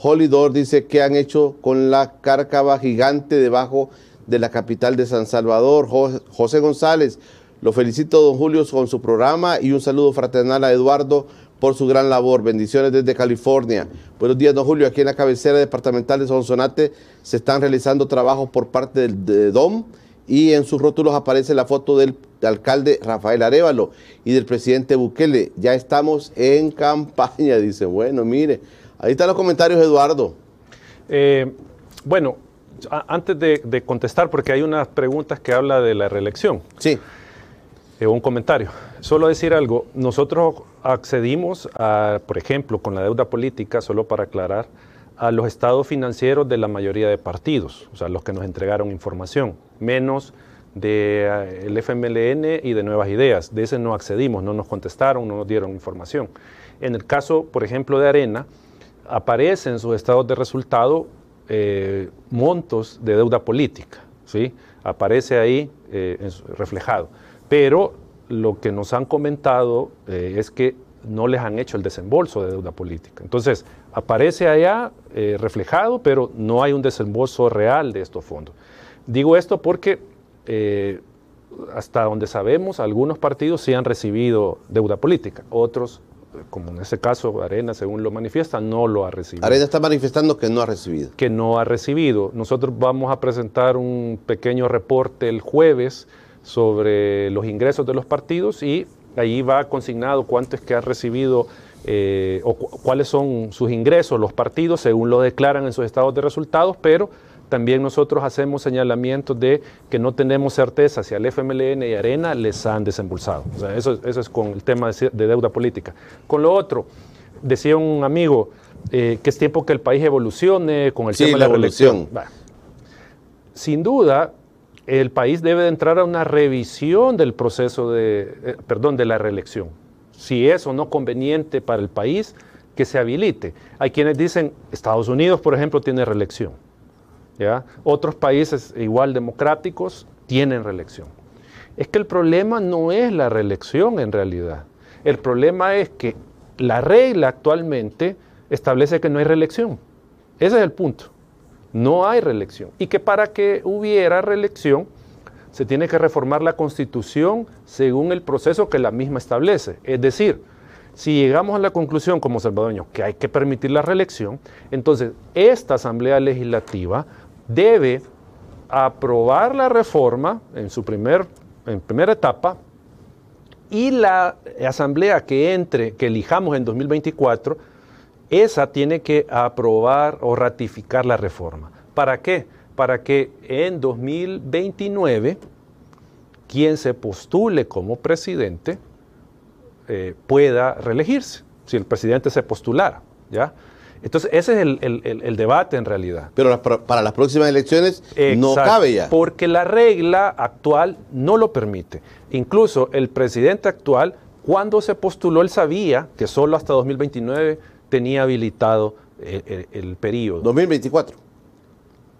Holidor dice que han hecho con la cárcava gigante debajo de la capital de San Salvador. José González, lo felicito don Julio con su programa y un saludo fraternal a Eduardo por su gran labor. Bendiciones desde California. Buenos días don Julio, aquí en la cabecera departamental de Sonsonate se están realizando trabajos por parte de DOM y en sus rótulos aparece la foto del alcalde Rafael Arévalo y del presidente Bukele. Ya estamos en campaña, dice. Bueno, mire, ahí están los comentarios, Eduardo. Bueno, antes de contestar, porque hay unas preguntas que habla de la reelección. Sí. Un comentario. Solo decir algo. Nosotros accedimos a, por ejemplo, con la deuda política, solo para aclarar, a los estados financieros de la mayoría de partidos, o sea, los que nos entregaron información, menos del FMLN y de Nuevas Ideas. De ese no accedimos, no nos contestaron, no nos dieron información. En el caso, por ejemplo, de Arena, aparecen en sus estados de resultado montos de deuda política, ¿sí? Aparece ahí reflejado. Pero lo que nos han comentado es que no les han hecho el desembolso de deuda política. Entonces, aparece allá reflejado, pero no hay un desembolso real de estos fondos. Digo esto porque hasta donde sabemos, algunos partidos sí han recibido deuda política, otros, como en ese caso Arena, según lo manifiesta, no lo ha recibido. Arena está manifestando que no ha recibido. Que no ha recibido. Nosotros vamos a presentar un pequeño reporte el jueves sobre los ingresos de los partidos y ahí va consignado cuánto es que ha recibido o cuáles son sus ingresos los partidos según lo declaran en sus estados de resultados, pero también nosotros hacemos señalamientos de que no tenemos certeza si al FMLN y Arena les han desembolsado. O sea, eso es con el tema de deuda política. Con lo otro, decía un amigo que es tiempo que el país evolucione con el tema de la reelección. Sin duda, el país debe de entrar a una revisión del proceso de la reelección. Si es o no conveniente para el país, que se habilite. Hay quienes dicen, Estados Unidos, por ejemplo, tiene reelección. ¿Ya? Otros países igual democráticos tienen reelección. Es que el problema no es la reelección en realidad. El problema es que la regla actualmente establece que no hay reelección. Ese es el punto. No hay reelección. Y que para que hubiera reelección se tiene que reformar la Constitución según el proceso que la misma establece. Es decir, si llegamos a la conclusión como salvadoreños que hay que permitir la reelección, entonces esta Asamblea Legislativa debe aprobar la reforma en primera etapa y la Asamblea que elijamos en 2024, esa tiene que aprobar o ratificar la reforma. ¿Para qué? Para que en 2029 quien se postule como presidente pueda reelegirse, si el presidente se postulara, ¿ya? Entonces ese es el debate en realidad. Pero para las próximas elecciones no cabe ya. Porque la regla actual no lo permite. Incluso el presidente actual, cuando se postuló él sabía que solo hasta 2029 tenía habilitado el periodo. 2024.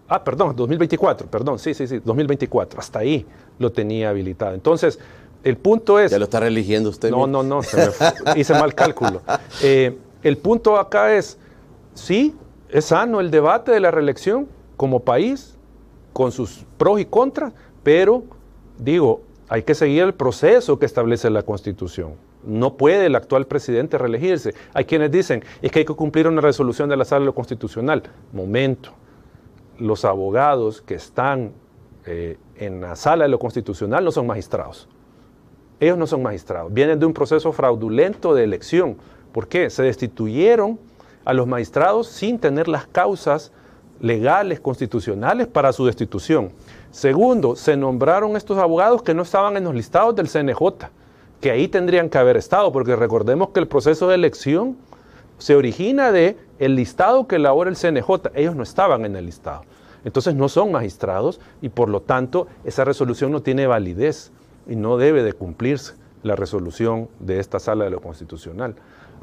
Ah, perdón, 2024, perdón, sí, 2024, hasta ahí lo tenía habilitado. Entonces, el punto es... ¿Ya lo está reeligiendo usted? No, hice mal cálculo. El punto acá es, sí, es sano el debate de la reelección como país, con sus pros y contras, pero, digo, hay que seguir el proceso que establece la Constitución. No puede el actual presidente reelegirse. Hay quienes dicen, es que hay que cumplir una resolución de la Sala de lo Constitucional. Momento. Los abogados que están en la Sala de lo Constitucional no son magistrados. Ellos no son magistrados. Vienen de un proceso fraudulento de elección. ¿Por qué? Se destituyeron a los magistrados sin tener las causas legales, constitucionales para su destitución. Segundo, se nombraron estos abogados que no estaban en los listados del CNJ, que ahí tendrían que haber estado, porque recordemos que el proceso de elección se origina de el listado que elabora el CNJ. Ellos no estaban en el listado. Entonces no son magistrados y por lo tanto esa resolución no tiene validez y no debe de cumplirse la resolución de esta Sala de lo Constitucional.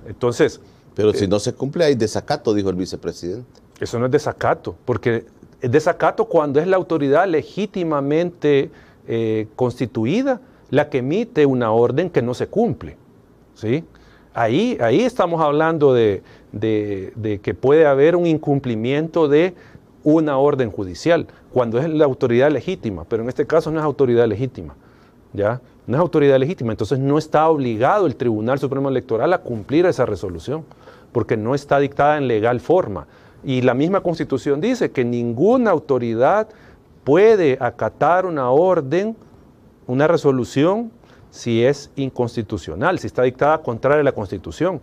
Entonces... Pero si no se cumple hay desacato, dijo el vicepresidente. Eso no es desacato, porque es desacato cuando es la autoridad legítimamente constituida la que emite una orden que no se cumple, ¿sí? Ahí estamos hablando de que puede haber un incumplimiento de una orden judicial, cuando es la autoridad legítima, pero en este caso no es autoridad legítima, ¿ya? No es autoridad legítima, entonces no está obligado el Tribunal Supremo Electoral a cumplir esa resolución, porque no está dictada en legal forma. Y la misma Constitución dice que ninguna autoridad puede acatar una orden, una resolución, si es inconstitucional, si está dictada contraria a la Constitución.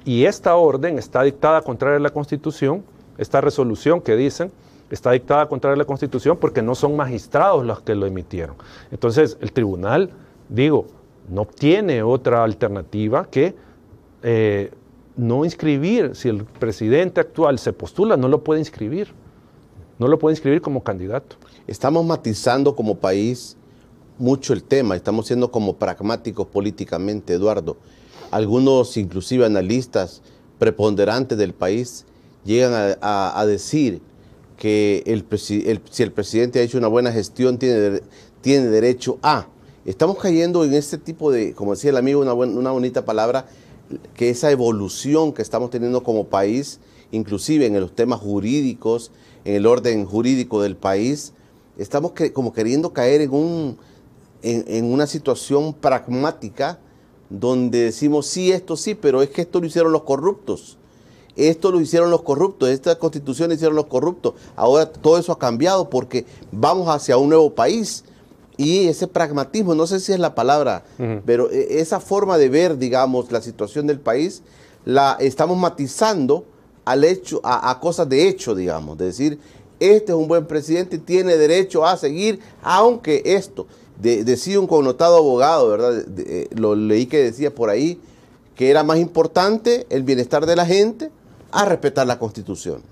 Y esta orden está dictada contraria a la Constitución, esta resolución que dicen, está dictada contraria a la Constitución porque no son magistrados los que lo emitieron. Entonces, el tribunal, digo, no tiene otra alternativa que no inscribir. Si el presidente actual se postula, no lo puede inscribir. No lo puede inscribir como candidato. Estamos matizando como país mucho el tema, estamos siendo como pragmáticos políticamente, Eduardo. Algunos, inclusive analistas preponderantes del país, llegan a decir que si el presidente ha hecho una buena gestión, tiene derecho a. Estamos cayendo en este tipo de, como decía el amigo, una bonita palabra, que esa evolución que estamos teniendo como país, inclusive en los temas jurídicos, en el orden jurídico del país, estamos como queriendo caer en una situación pragmática donde decimos sí, esto sí, pero es que esto lo hicieron los corruptos. Esto lo hicieron los corruptos, esta constitución lo hicieron los corruptos. Ahora todo eso ha cambiado porque vamos hacia un nuevo país. Y ese pragmatismo, no sé si es la palabra, pero esa forma de ver, digamos, la situación del país, la estamos matizando al hecho, a cosas de hecho, digamos. De decir, este es un buen presidente, tiene derecho a seguir, aunque esto, decía un connotado abogado, ¿verdad? Lo leí que decía por ahí, que era más importante el bienestar de la gente a respetar la Constitución.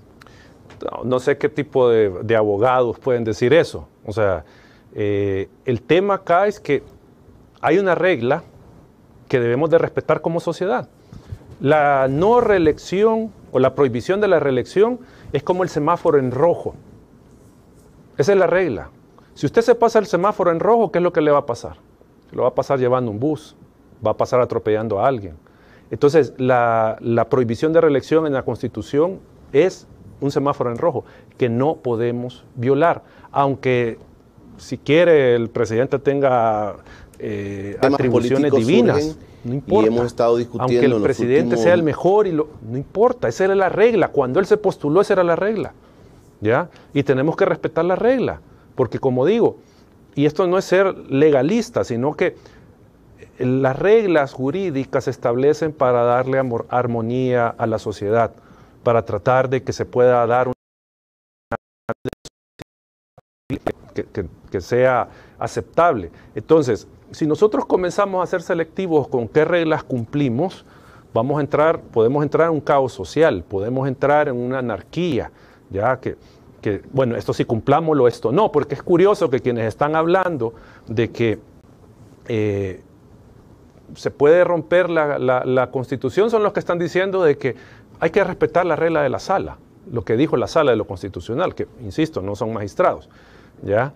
No sé qué tipo de abogados pueden decir eso. O sea, el tema acá es que hay una regla que debemos de respetar como sociedad. La no reelección o la prohibición de la reelección es como el semáforo en rojo. Esa es la regla. Si usted se pasa el semáforo en rojo, ¿qué es lo que le va a pasar? Lo va a pasar llevando un bus, va a pasar atropellando a alguien. Entonces, la prohibición de reelección en la Constitución es un semáforo en rojo que no podemos violar, aunque si quiere el presidente tenga atribuciones divinas, no importa. Y hemos estado discutiendo aunque el presidente sea el mejor, no importa, esa era la regla. Cuando él se postuló, esa era la regla, ¿ya? Y tenemos que respetar la regla, porque como digo, y esto no es ser legalista, sino que las reglas jurídicas se establecen para darle armonía a la sociedad, para tratar de que se pueda dar una que sea aceptable. Entonces, si nosotros comenzamos a ser selectivos con qué reglas cumplimos, podemos entrar en un caos social, podemos entrar en una anarquía, ya que bueno, esto sí cumplámoslo, esto no, porque es curioso que quienes están hablando de que se puede romper la Constitución son los que están diciendo de que hay que respetar la regla de la sala, lo que dijo la sala de lo constitucional, que, insisto, no son magistrados, ¿ya?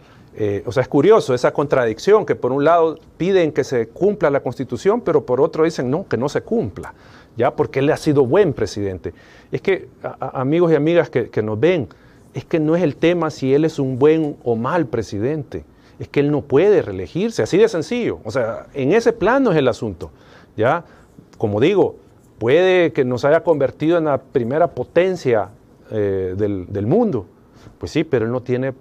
O sea, es curioso esa contradicción, que por un lado piden que se cumpla la Constitución, pero por otro dicen no, que no se cumpla, ¿ya? Porque él ha sido buen presidente. Es que, amigos y amigas que nos ven, es que no es el tema si él es un buen o mal presidente, es que él no puede reelegirse, así de sencillo. O sea, en ese plano es el asunto, ¿ya? Como digo, puede que nos haya convertido en la primera potencia del mundo, pues sí, pero él no tiene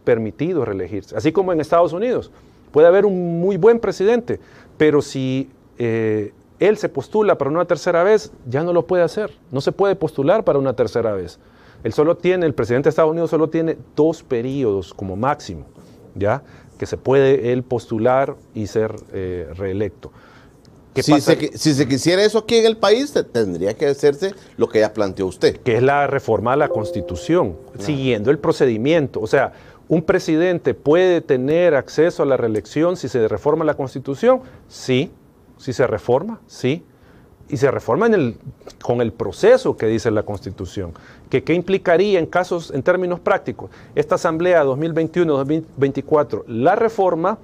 permitido reelegirse. Así como en Estados Unidos, puede haber un muy buen presidente, pero si él se postula para una tercera vez, ya no lo puede hacer, no se puede postular para una tercera vez. El presidente de Estados Unidos solo tiene 2 periodos como máximo, ¿ya? Que se puede él postular y ser reelecto. Si se quisiera eso aquí en el país, tendría que hacerse lo que ya planteó usted. Que es la reforma a la Constitución, siguiendo el procedimiento. O sea, ¿un presidente puede tener acceso a la reelección si se reforma la Constitución? Sí. Si se reforma, sí. Y se reforma con el proceso que dice la Constitución. ¿Qué implicaría en términos prácticos? Esta Asamblea 2021-2024, la reforma,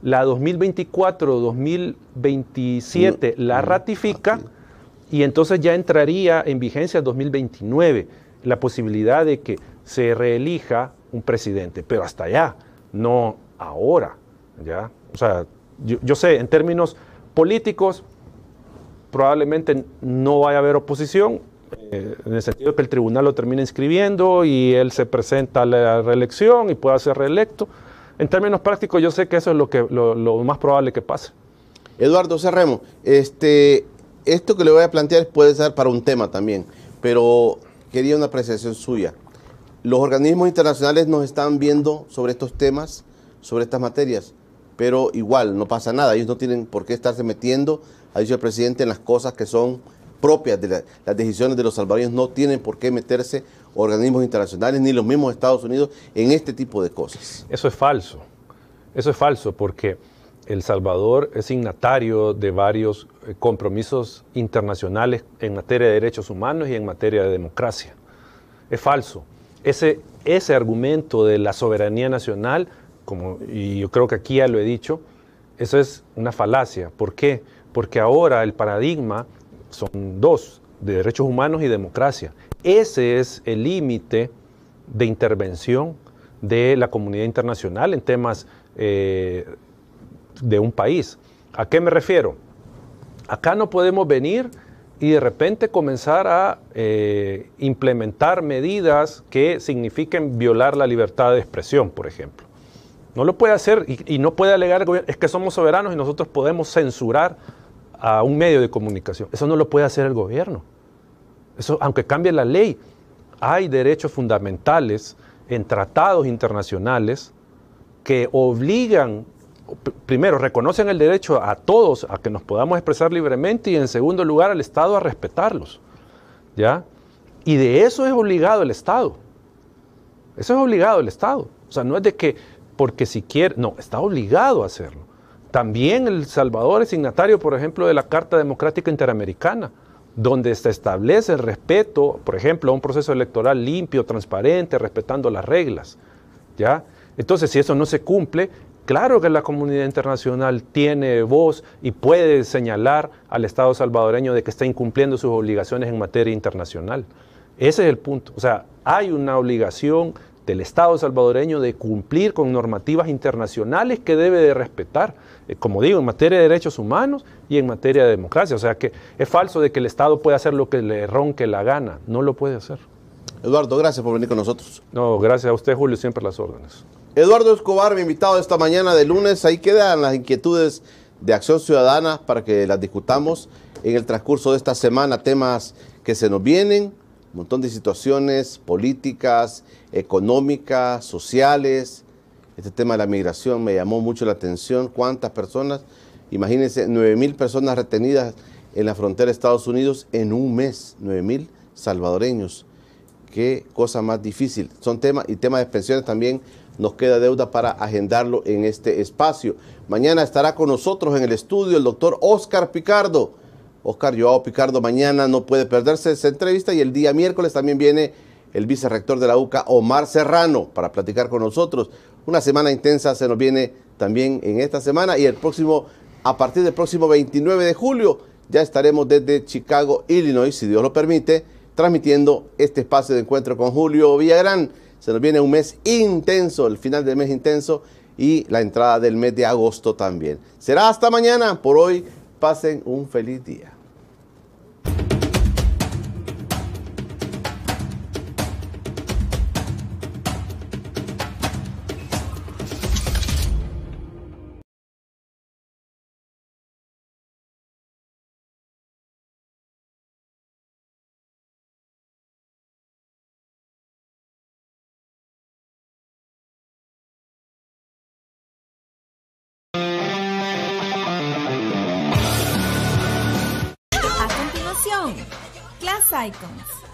la 2024-2027 la ratifica y entonces ya entraría en vigencia en 2029 la posibilidad de que se reelija un presidente, pero hasta allá, no ahora, ¿ya? O sea, yo sé, en términos políticos, probablemente no vaya a haber oposición, en el sentido de que el tribunal lo termine inscribiendo y él se presenta a la reelección y pueda ser reelecto. En términos prácticos, yo sé que eso es lo más probable que pase. Eduardo, cerremos. Esto que le voy a plantear puede ser para un tema también, pero quería una apreciación suya. Los organismos internacionales nos están viendo sobre estos temas, sobre estas materias, pero igual no pasa nada. Ellos no tienen por qué estarse metiendo, ha dicho el presidente, en las cosas que son propias de las decisiones de los salvadoreños. No tienen por qué meterse organismos internacionales ni los mismos Estados Unidos en este tipo de cosas. Eso es falso porque El Salvador es signatario de varios compromisos internacionales en materia de derechos humanos y en materia de democracia. Es falso. Ese argumento de la soberanía nacional, y yo creo que aquí ya lo he dicho, eso es una falacia. ¿Por qué? Porque ahora el paradigma son 2, de derechos humanos y democracia. Ese es el límite de intervención de la comunidad internacional en temas de un país. ¿A qué me refiero? Acá no podemos venir y de repente comenzar a implementar medidas que signifiquen violar la libertad de expresión, por ejemplo. No lo puede hacer y no puede alegar el gobierno, es que somos soberanos y nosotros podemos censurar a un medio de comunicación. Eso no lo puede hacer el gobierno. Eso, aunque cambie la ley, hay derechos fundamentales en tratados internacionales que obligan, primero, reconocen el derecho a todos a que nos podamos expresar libremente y en segundo lugar al Estado a respetarlos, ¿ya? Y de eso es obligado el Estado. Eso es obligado el Estado. O sea, no es de que porque si quiere, no, está obligado a hacerlo. También El Salvador es signatario, por ejemplo, de la Carta Democrática Interamericana, donde se establece el respeto, por ejemplo, a un proceso electoral limpio, transparente, respetando las reglas, ¿ya? Entonces, si eso no se cumple, claro que la comunidad internacional tiene voz y puede señalar al Estado salvadoreño de que está incumpliendo sus obligaciones en materia internacional. Ese es el punto. O sea, hay una obligación del Estado salvadoreño de cumplir con normativas internacionales que debe de respetar, como digo, en materia de derechos humanos y en materia de democracia. O sea que es falso de que el Estado pueda hacer lo que le ronque la gana. No lo puede hacer. Eduardo, gracias por venir con nosotros. No, gracias a usted, Julio, siempre las órdenes. Eduardo Escobar, mi invitado esta mañana de lunes. Ahí quedan las inquietudes de Acción Ciudadana para que las discutamos en el transcurso de esta semana, temas que se nos vienen, un montón de situaciones políticas, económicas, sociales. Este tema de la migración me llamó mucho la atención. ¿Cuántas personas? Imagínense, 9,000 personas retenidas en la frontera de Estados Unidos en un mes. 9,000 salvadoreños. Qué cosa más difícil. Son temas, y temas de pensiones también nos queda deuda para agendarlo en este espacio. Mañana estará con nosotros en el estudio el doctor Oscar Picardo. Oscar Joao Picardo mañana no puede perderse esa entrevista, y el día miércoles también viene el vicerrector de la UCA, Omar Serrano, para platicar con nosotros. Una semana intensa se nos viene también en esta semana, y a partir del próximo 29 de julio ya estaremos desde Chicago, Illinois, si Dios lo permite, transmitiendo este espacio de encuentro con Julio Villagrán. Se nos viene un mes intenso, el final del mes intenso, y la entrada del mes de agosto también. Será hasta mañana. Por hoy, pasen un feliz día. Class Icons.